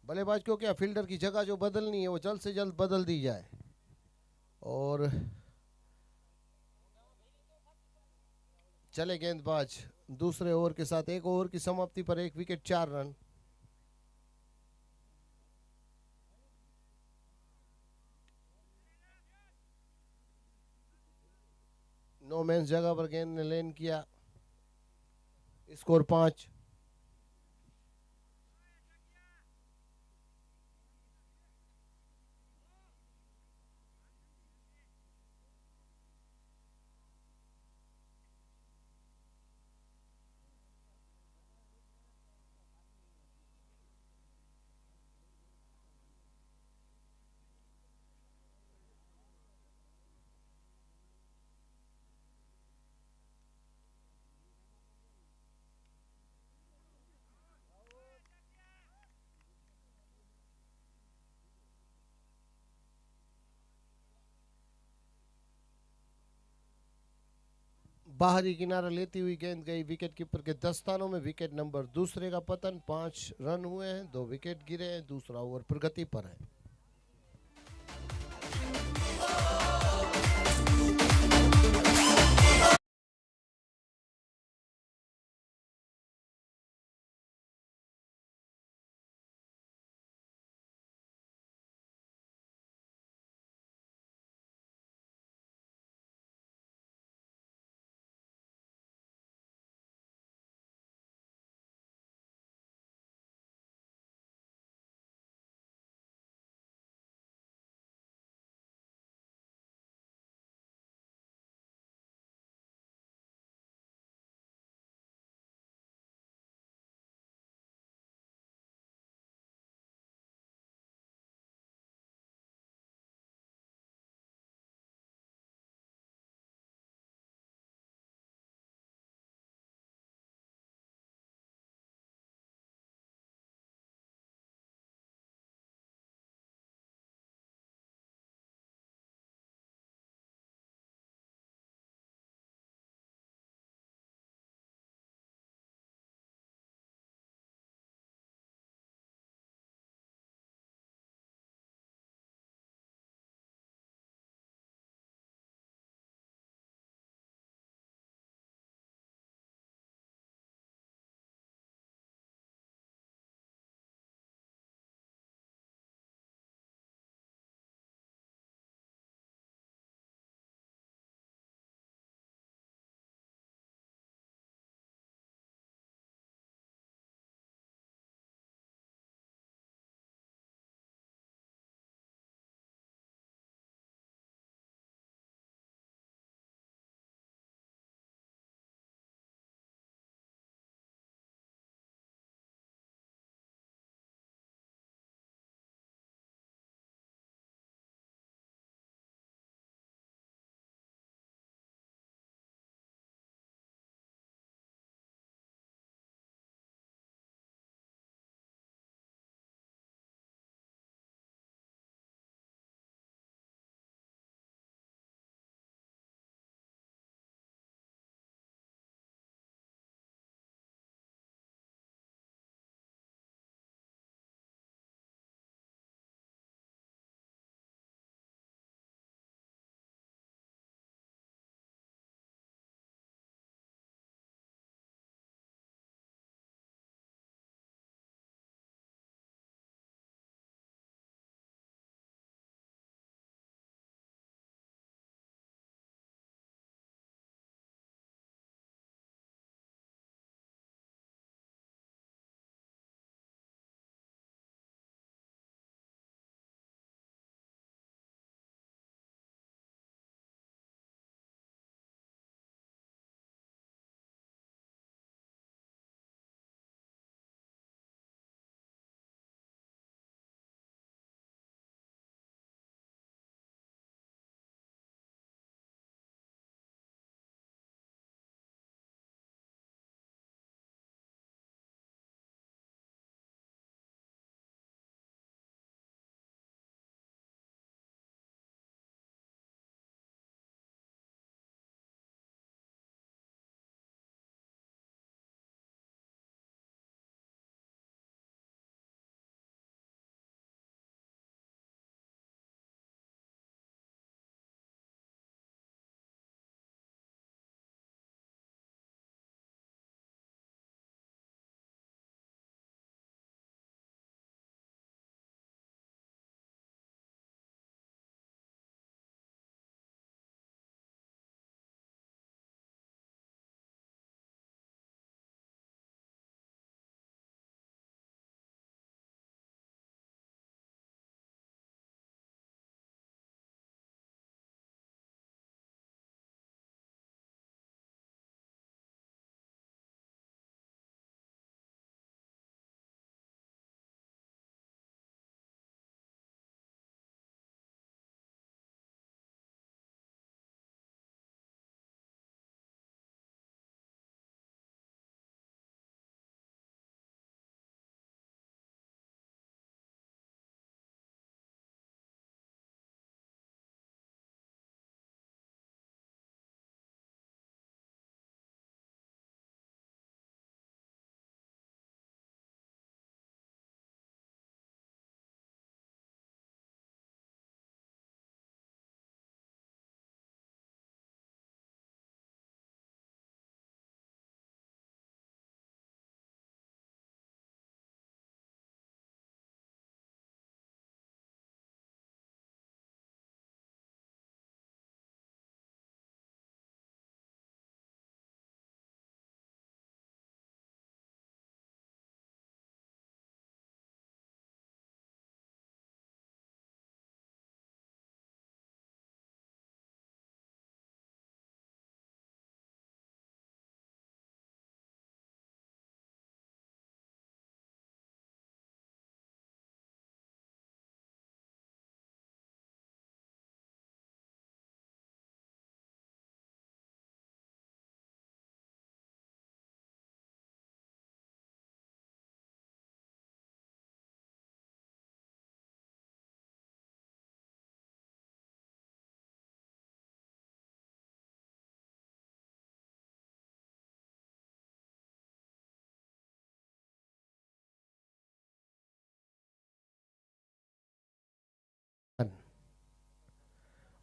Speaker 1: बल्लेबाज को क्या, फील्डर की जगह जो बदलनी है वो जल्द से जल्द बदल दी जाए। और चले गेंदबाज दूसरे ओवर के साथ। एक ओवर की समाप्ति पर 1 विकेट 4 रन। नो मैंस जगह पर गेंद ने लैंड किया। स्कोर 5। बाहरी किनारा लेती हुई गेंद गई विकेट कीपर के दस्तानों में। विकेट नंबर दूसरे का पतन। 5 रन हुए हैं, 2 विकेट गिरे हैं। दूसरा ओवर प्रगति पर है।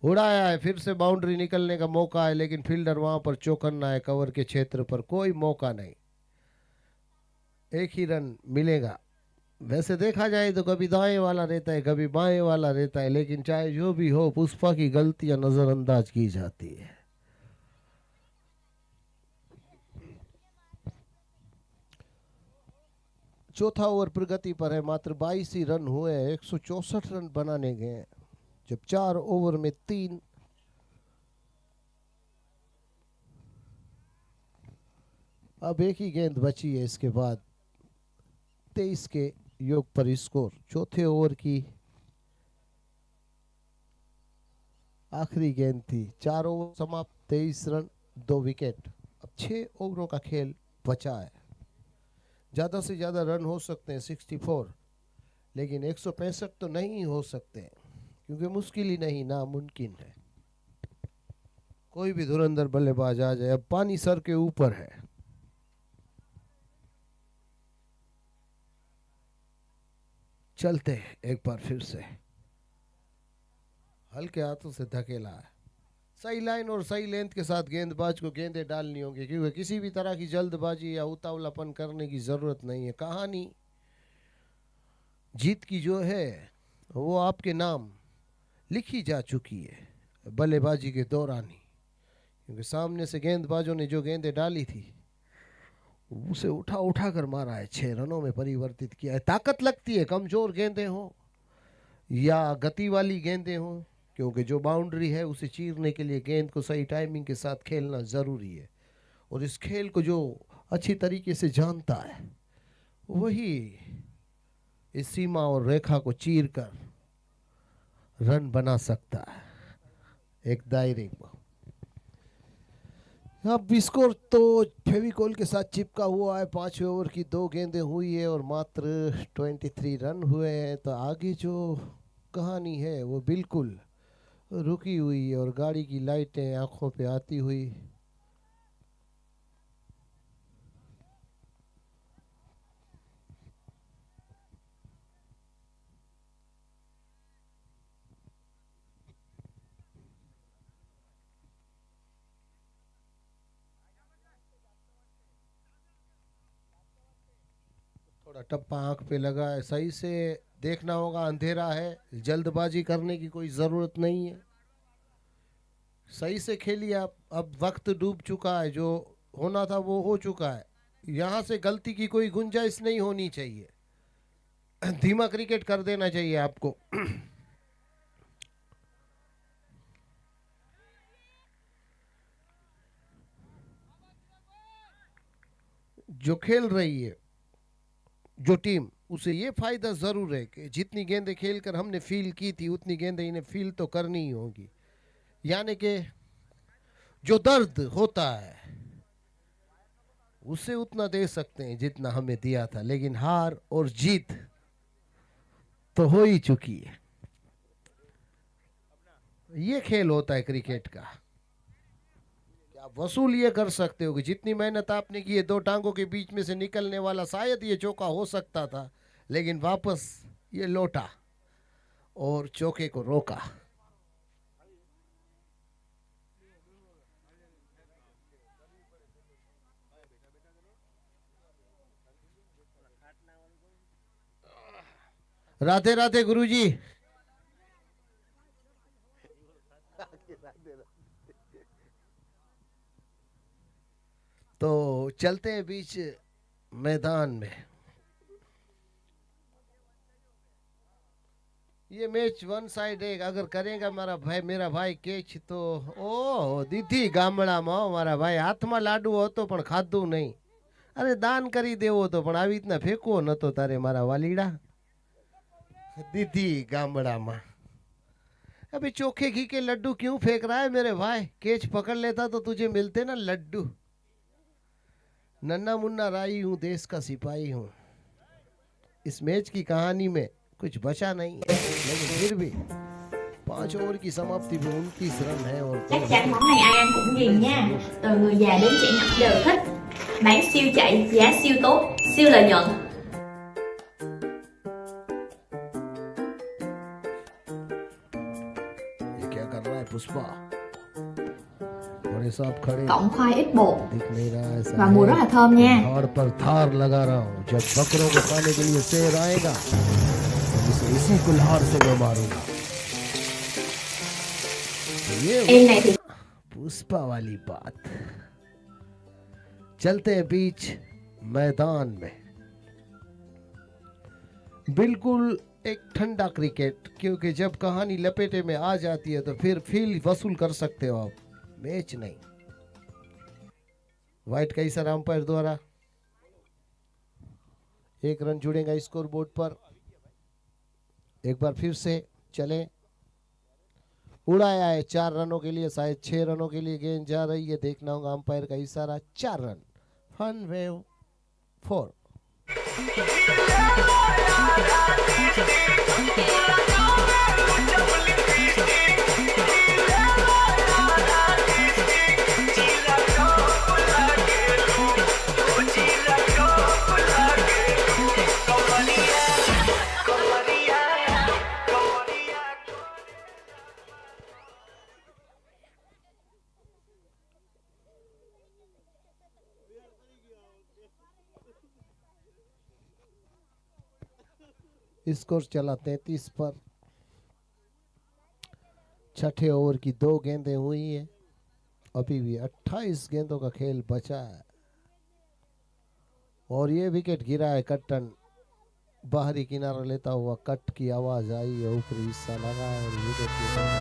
Speaker 1: उड़ाया है, फिर से बाउंड्री निकलने का मौका है, लेकिन फील्डर वहां पर चौकन्ना है। कवर के क्षेत्र पर कोई मौका नहीं, एक ही रन मिलेगा। वैसे देखा जाए तो कभी दाएं वाला रहता है, कभी बाएं वाला रहता है, लेकिन चाहे जो भी हो, पुष्पा की गलतियां नजरअंदाज की जाती है। चौथा ओवर प्रगति पर है, मात्र 22 ही रन हुए हैं, 164 रन बनाने गए, जब 4 ओवर में 3। अब एक ही गेंद बची है, इसके बाद 23 के योग पर स्कोर। चौथे ओवर की आखिरी गेंद थी, 4 ओवर समाप्त, 23 रन 2 विकेट। अब 6 ओवरों का खेल बचा है, ज्यादा से ज्यादा रन हो सकते हैं 64, लेकिन 165 तो नहीं हो सकते, क्योंकि मुश्किल ही नहीं, नामुमकिन है। कोई भी धुरंधर बल्लेबाज आ जाए। अब पानी सर के ऊपर है, चलते हैं एक बार फिर से। हल्के हाथों से धकेला है, सही लाइन और सही लेंथ के साथ गेंदबाज को गेंदें डालनी होंगी, क्योंकि किसी भी तरह की जल्दबाजी या उतावलापन करने की जरूरत नहीं है। कहानी जीत की जो है वो आपके नाम लिखी जा चुकी है बल्लेबाजी के दौरान ही, क्योंकि सामने से गेंदबाजों ने जो गेंदें डाली थी उसे उठा उठा कर मारा है, 6 रनों में परिवर्तित किया है। ताकत लगती है, कमजोर गेंदें हो या गति वाली गेंदें हो, क्योंकि जो बाउंड्री है उसे चीरने के लिए गेंद को सही टाइमिंग के साथ खेलना ज़रूरी है। और इस खेल को जो अच्छी तरीके से जानता है वही इस सीमा और रेखा को चीर कर रन बना सकता है एक दायरे में। अब स्कोर तो फेविकोल के साथ चिपका हुआ है। 5 ओवर की 2 गेंदें हुई है और मात्र 23 रन हुए हैं। तो आगे जो कहानी है वो बिल्कुल रुकी हुई है और गाड़ी की लाइटें आंखों पे आती हुई थोड़ा टप्पा आंख पे लगा है, सही से देखना होगा, अंधेरा है, जल्दबाजी करने की कोई ज़रूरत नहीं है। सही से खेलिए आप, अब वक्त डूब चुका है, जो होना था वो हो चुका है। यहाँ से गलती की कोई गुंजाइश नहीं होनी चाहिए, धीमा क्रिकेट कर देना चाहिए आपको। जो खेल रही है जो टीम, उसे ये फायदा जरूर है कि जितनी गेंदें खेलकर हमने फील की थी उतनी गेंदें इन्हें फील तो करनी ही होगी। यानी कि जो दर्द होता है उसे उतना दे सकते हैं जितना हमें दिया था, लेकिन हार और जीत तो हो ही चुकी है। ये खेल होता है क्रिकेट का। आप वसूल ये कर सकते हो कि जितनी मेहनत आपने की है, 2 टांगों के बीच में से निकलने वाला शायद ये चौका हो सकता था, लेकिन वापस ये लौटा और चौके को रोका। राधे राधे गुरुजी। तो चलते हैं बीच मैदान में। ये मैच वन साइड है, अगर करेगा मेरा भाई कैच तो ओ दीदी गामड़ा में मारा भाई हाथ में लाडू हो तो पण खाधू नहीं। अरे दान करी देवो तो पण આવી રીતના ફેંકવો નતો તારે મારા વાલીડા दीदी गामड़ा में। अभी चोखे घी के लड्डू क्यों फेंक रहा है मेरे भाई? कैच पकड़ लेता तो तुझे मिलते ना लड्डू। नन्ना मुन्ना राई हूँ, देश का सिपाही हूँ। इस मैच की कहानी में कुछ बचा नहीं है, लेकिन फिर भी 5 ओवर की समाप्ति में 29 रन है और
Speaker 2: chắc chắn món này ai ăn cũng ghiền nha, từ người già đến trẻ nhỏ đều thích. Bán siêu chạy, giá siêu tốt, siêu lợi nhuận.
Speaker 1: Pushpa बड़े साहब खड़े
Speaker 2: cộng khoai ít bột
Speaker 1: दिख नहीं रहा है
Speaker 2: và mùi rất là thơm nha.
Speaker 1: धार पर धार लगा रहा हूँ। जब बकरों को खाने के लिए शेर आएगा तो उसे इसी कुल्हाड़ से मैं मारूंगा। तो ये
Speaker 2: Em này thì
Speaker 1: पुष्पा वाली बात। चलते हैं बीच मैदान में, बिल्कुल एक ठंडा क्रिकेट, क्योंकि जब कहानी लपेटे में आ जाती है तो फिर फील वसूल कर सकते हो आप, मैच नहीं। वाइट का इशारा अंपायर द्वारा, 1 रन जुड़ेगा स्कोर बोर्ड पर। एक बार फिर से चले, उड़ाया है 4 रनों के लिए, शायद 6 रनों के लिए गेंद जा रही है, देखना होगा अंपायर का इशारा। 4 रन, फन वेव 4। स्कोर चला 33 पर। छठे ओवर की 2 गेंदें हुई है, अभी भी 28 गेंदों का खेल बचा है। और ये विकेट गिरा है कट्टन, बाहरी किनारा लेता हुआ कट की आवाज आई है, ऊपरी हिस्सा लगा है और विकेट गिरा।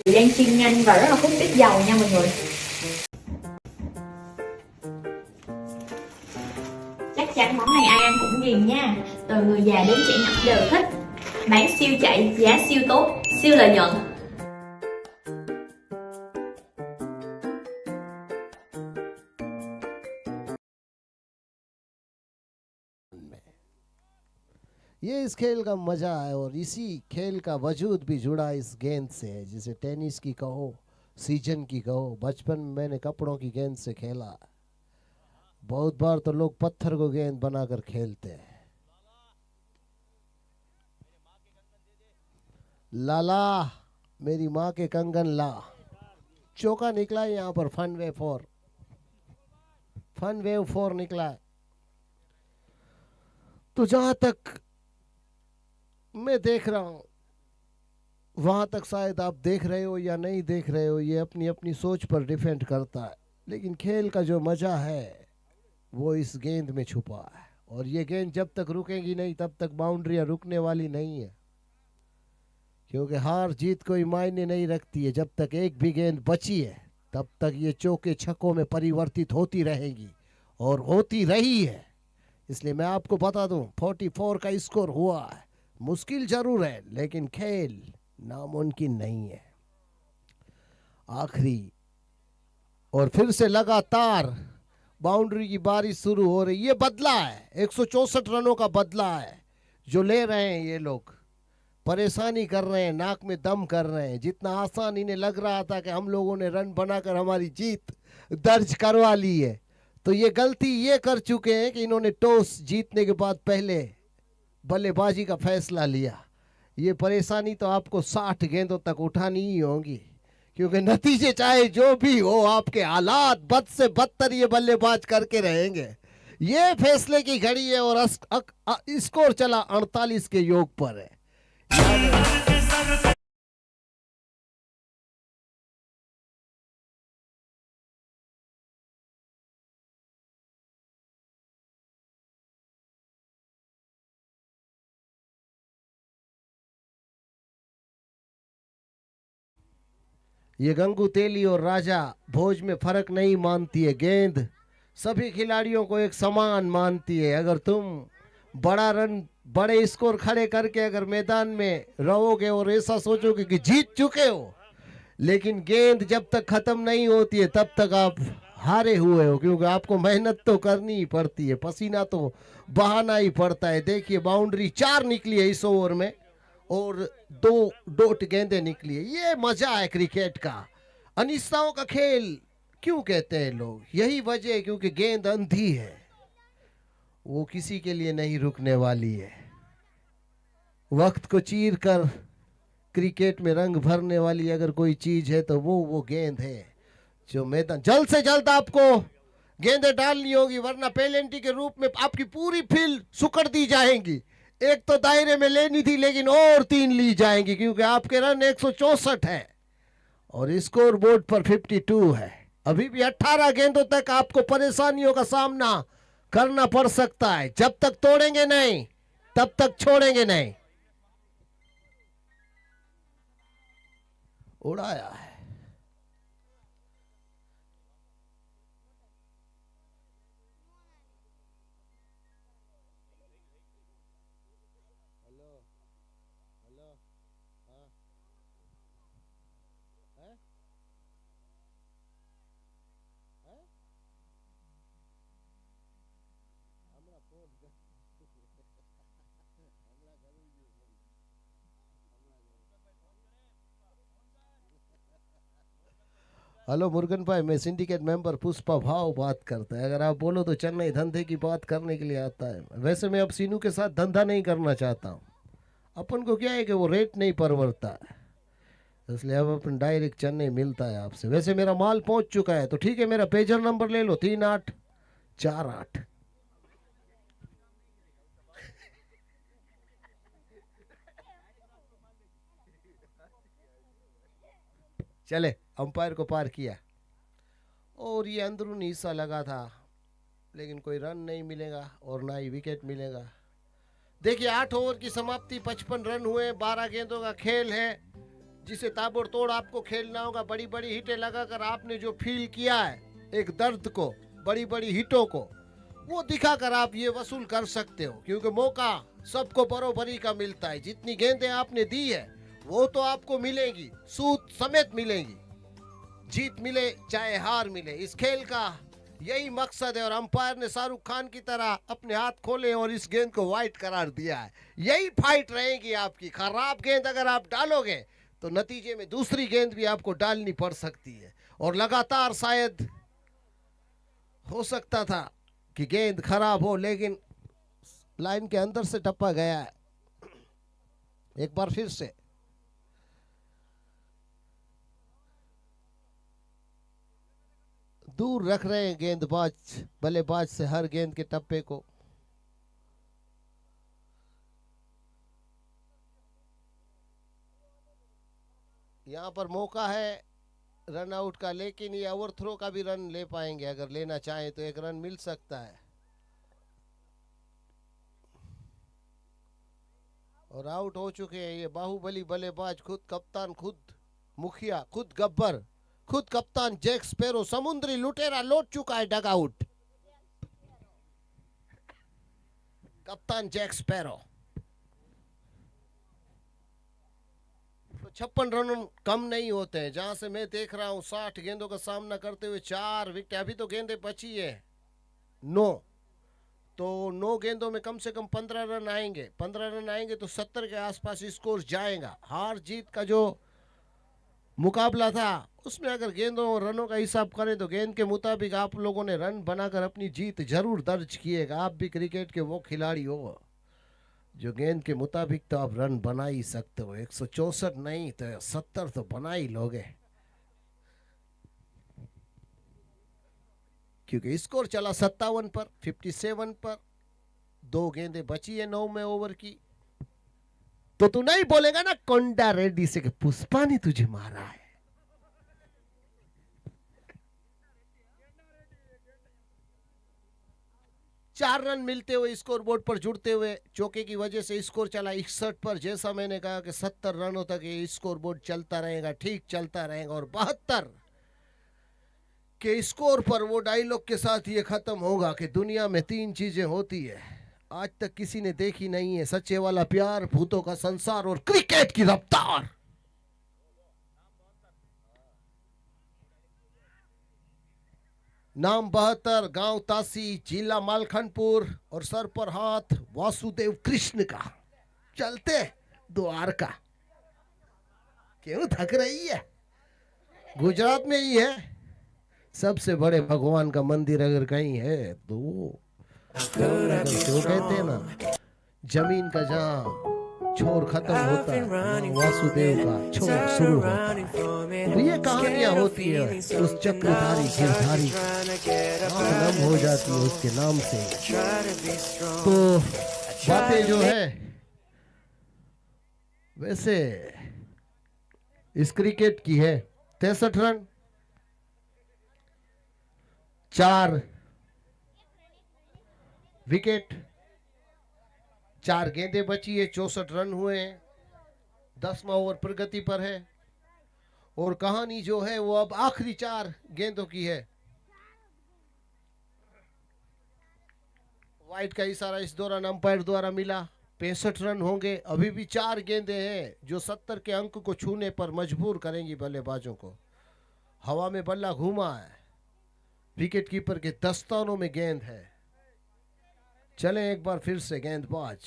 Speaker 2: đang chiên nhanh và rất là hút ít dầu nha mọi người. Chắc chắn món này ai ăn cũng ghiền nha, từ người già đến trẻ nhỏ đều thích. Bán siêu chạy, giá siêu tốt, siêu lợi nhuận.
Speaker 1: ये इस खेल का मजा है और इसी खेल का वजूद भी जुड़ा इस गेंद से है, जिसे टेनिस की कहो, सीजन की कहो। बचपन में मैंने कपड़ों की गेंद से खेला, बहुत बार तो लोग पत्थर को गेंद बनाकर खेलते हैं। लाला मेरी माँ के कंगन ला, चौका निकला है यहाँ पर। फन वेव 4, फन वेव 4 निकला है। तो जहां तक मैं देख रहा हूं, वहां तक शायद आप देख रहे हो या नहीं देख रहे हो, ये अपनी अपनी सोच पर डिपेंड करता है। लेकिन खेल का जो मजा है वो इस गेंद में छुपा है, और ये गेंद जब तक रुकेगी नहीं तब तक बाउंड्रियां रुकने वाली नहीं है, क्योंकि हार जीत कोई मायने नहीं रखती है। जब तक एक भी गेंद बची है तब तक ये चौके छक्कों में परिवर्तित होती रहेगी, और होती रही है। इसलिए मैं आपको बता दूं, 44 का स्कोर हुआ है। मुश्किल जरूर है, लेकिन खेल नामुमकिन नहीं है। आखिरी और फिर से लगातार बाउंड्री की बारिश शुरू हो रही। ये बदला है, 164 रनों का बदला है जो ले रहे हैं ये लोग। परेशानी कर रहे हैं, नाक में दम कर रहे हैं। जितना आसान इन्हें लग रहा था कि हम लोगों ने रन बनाकर हमारी जीत दर्ज करवा ली है, तो ये गलती ये कर चुके हैं कि इन्होंने टॉस जीतने के बाद पहले बल्लेबाजी का फैसला लिया। ये परेशानी तो आपको 60 गेंदों तक उठानी ही होगी, क्योंकि नतीजे चाहे जो भी हो, आपके हालात बद से बदतर ये बल्लेबाज करके रहेंगे। ये फैसले की घड़ी है और स्कोर चला 48 के योग पर है। ये गंगू तेली और राजा भोज में फर्क नहीं मानती है। गेंद सभी खिलाड़ियों को एक समान मानती है। अगर तुम बड़ा रन, बड़े स्कोर खड़े करके अगर मैदान में रहोगे और ऐसा सोचोगे कि जीत चुके हो, लेकिन गेंद जब तक खत्म नहीं होती है तब तक आप हारे हुए हो, क्योंकि आपको मेहनत तो करनी ही पड़ती है, पसीना तो बहाना ही पड़ता है। देखिए बाउंड्री 4 निकली है इस ओवर में और 2 डॉट गेंदें निकली है। ये मजा है क्रिकेट का। अनिश्चितताओं का खेल क्यों कहते हैं लोग? यही वजह है, क्योंकि गेंद अंधी है, वो किसी के लिए नहीं रुकने वाली है। वक्त को चीर कर क्रिकेट में रंग भरने वाली अगर कोई चीज है तो वो गेंद है, जो मैदान जल्द से जल्द आपको गेंदें डालनी होगी, वरना पेनल्टी के रूप में आपकी पूरी फील्ड सुकड़ दी जाएंगी। एक तो दायरे में लेनी थी, लेकिन और 3 ली जाएंगी, क्योंकि आपके रन 164 है और स्कोर बोर्ड पर 52 है। अभी भी 18 गेंदों तक आपको परेशानियों का सामना करना पड़ सकता है। जब तक तोड़ेंगे नहीं तब तक छोड़ेंगे नहीं। उड़ाया है। हेलो मुर्गन भाई, मैं सिंडिकेट मेंबर पुष्पा भाव बात करता है। अगर आप बोलो तो चेन्नई धंधे की बात करने के लिए आता है। वैसे मैं अब सीनू के साथ धंधा नहीं करना चाहता हूँ। अपन को क्या है कि वो रेट नहीं परवरता है, इसलिए अब अपन डायरेक्ट चेन्नई मिलता है आपसे। वैसे मेरा माल पहुंच चुका है, तो ठीक है, मेरा पेजर नंबर ले लो 3848। चले, अंपायर को पार किया और ये अंदरूनी हिस्सा लगा था, लेकिन कोई रन नहीं मिलेगा और ना ही विकेट मिलेगा। देखिए 8 ओवर की समाप्ति, 55 रन हुए, 12 गेंदों का खेल है जिसे ताबड़तोड़ आपको खेलना होगा। बड़ी बड़ी हिटें लगाकर आपने जो फील किया है एक दर्द को, बड़ी बड़ी हिटों को, वो दिखाकर आप ये वसूल कर सकते हो, क्योंकि मौका सबको बरोबरी का मिलता है। जितनी गेंदें आपने दी है वो तो आपको मिलेंगी, सूद समेत मिलेंगी। जीत मिले चाहे हार मिले, इस खेल का यही मकसद है। और अंपायर ने शाहरुख खान की तरह अपने हाथ खोले और इस गेंद को वाइड करार दिया है। यही फाइट रहेगी आपकी। खराब गेंद अगर आप डालोगे तो नतीजे में दूसरी गेंद भी आपको डालनी पड़ सकती है, और लगातार शायद हो सकता था कि गेंद खराब हो, लेकिन लाइन के अंदर से टप्पा गया है। एक बार फिर से दूर रख रहे हैं गेंदबाज बल्लेबाज से हर गेंद के टप्पे को। यहां पर मौका है रन आउट का, लेकिन ये ओवर थ्रो का भी रन ले पाएंगे। अगर लेना चाहें तो 1 रन मिल सकता है। और आउट हो चुके हैं ये बाहुबली बल्लेबाज, खुद कप्तान, खुद मुखिया, खुद गब्बर, खुद कप्तान जैक स्पैरो, समुद्री लुटेरा लौट चुका है डग आउट। कप्तान जैक स्पैरो। तो 56 रन कम नहीं होते हैं। जहां से मैं देख रहा हूं 60 गेंदों का सामना करते हुए 4 विकेट। अभी तो गेंदें बची है 9, तो 9 गेंदों में कम से कम 15 रन आएंगे। 15 रन आएंगे तो 70 के आसपास स्कोर जाएगा। हार जीत का जो मुकाबला था उसमें अगर गेंदों और रनों का हिसाब करें तो गेंद के मुताबिक आप लोगों ने रन बनाकर अपनी जीत जरूर दर्ज किएगा। आप भी क्रिकेट के वो खिलाड़ी हो जो गेंद के मुताबिक तो आप रन बना ही सकते हो। 164 नहीं तो 70 तो बना ही लोगे, क्योंकि स्कोर चला 57 पर, 57 पर 2 गेंदें बची है 9 में ओवर की। तो तू नहीं बोलेगा ना कोंडा रेड्डी से कि पुष्पा ने तुझे मारा है। चार रन मिलते हुए स्कोर बोर्ड पर जुड़ते हुए चौके की वजह से स्कोर चला 61 पर। जैसा मैंने कहा कि 70 रनों तक ये स्कोर बोर्ड चलता रहेगा, ठीक चलता रहेगा। और 72 के स्कोर पर वो डायलॉग के साथ ये खत्म होगा कि दुनिया में 3 चीजें होती है, आज तक किसी ने देखी नहीं है। सच्चे वाला प्यार, भूतों का संसार और क्रिकेट की रफ्तार। नाम 72, गांव तासी, जिला मालखनपुर और सर पर हाथ वासुदेव कृष्ण का। चलते द्वारका। क्यों थक रही है? गुजरात में ही है सबसे बड़े भगवान का मंदिर, अगर कहीं है तो जो कहते हैं ना जमीन का जहाँ छोर खत्म होता है वासुदेव का छोर शुरू होता है। तो ये कहानियां होती है उस चक्रधारी गिरधारी नाम हो जाती है उसके नाम से। तो बातें जो है वैसे इस क्रिकेट की है। 63 रन, 4 विकेट, 4 गेंदें बची है, 64 रन हुए हैं। 10वां ओवर प्रगति पर है और कहानी जो है वो अब आखिरी 4 गेंदों की है। वाइड का इशारा इस दौरान अंपायर द्वारा मिला। 65 रन होंगे। अभी भी 4 गेंदें हैं जो 70 के अंक को छूने पर मजबूर करेंगी बल्लेबाजों को। हवा में बल्ला घूमा है, विकेट कीपर के दस्तानों में गेंद है। चले एक बार फिर से गेंदबाज,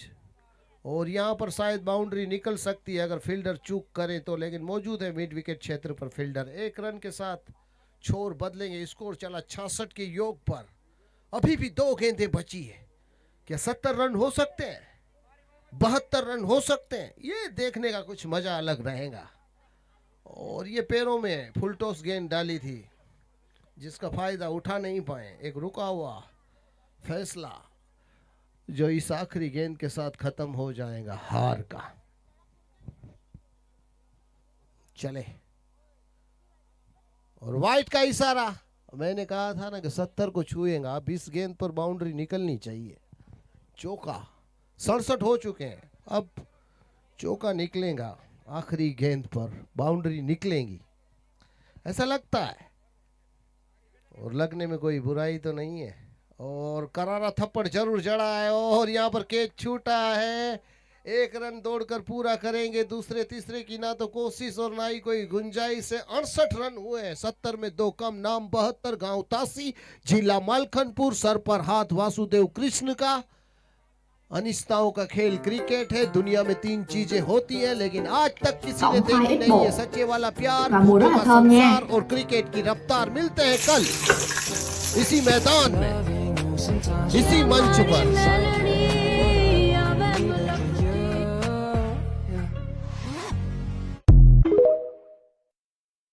Speaker 1: और यहां पर शायद बाउंड्री निकल सकती है अगर फील्डर चूक करे तो, लेकिन मौजूद है मिड विकेट क्षेत्र पर फील्डर। 1 रन के साथ छोर बदलेंगे। स्कोर चला 66 के योग पर। अभी भी 2 गेंदें बची है। क्या 70 रन हो सकते हैं? 72 रन हो सकते हैं? ये देखने का कुछ मजा अलग रहेगा। और ये पैरों में फुल टॉस गेंद डाली थी जिसका फायदा उठा नहीं पाए। एक रुका हुआ फैसला जो इस आखिरी गेंद के साथ खत्म हो जाएगा हार का। चले, और वाइट का इशारा। मैंने कहा था ना कि 70 को छुएगा। अब इस गेंद पर बाउंड्री निकलनी चाहिए। चौका, 67 हो चुके हैं, अब चौका निकलेगा। आखिरी गेंद पर बाउंड्री निकलेगी ऐसा लगता है, और लगने में कोई बुराई तो नहीं है। और करारा थप्पड़ जरूर जड़ा है और यहाँ पर कैच छूटा है। 1 रन दौड़कर पूरा करेंगे। दूसरे तीसरे की ना तो कोशिश और ना ही कोई गुंजाइश है। 68 रन हुए हैं, 70 में 2 कम। नाम 72, गांव तासी, जिला मालखनपुर, सर पर हाथ वासुदेव कृष्ण का। अनिश्चितताओं का खेल क्रिकेट है। दुनिया में 3 चीजें होती हैं लेकिन आज तक किसी ने देखी नहीं है। सच्चे वाला प्यार, भूतों का संसार और क्रिकेट की रफ्तार। मिलते हैं कल इसी मैदान में, इसी मंच पर।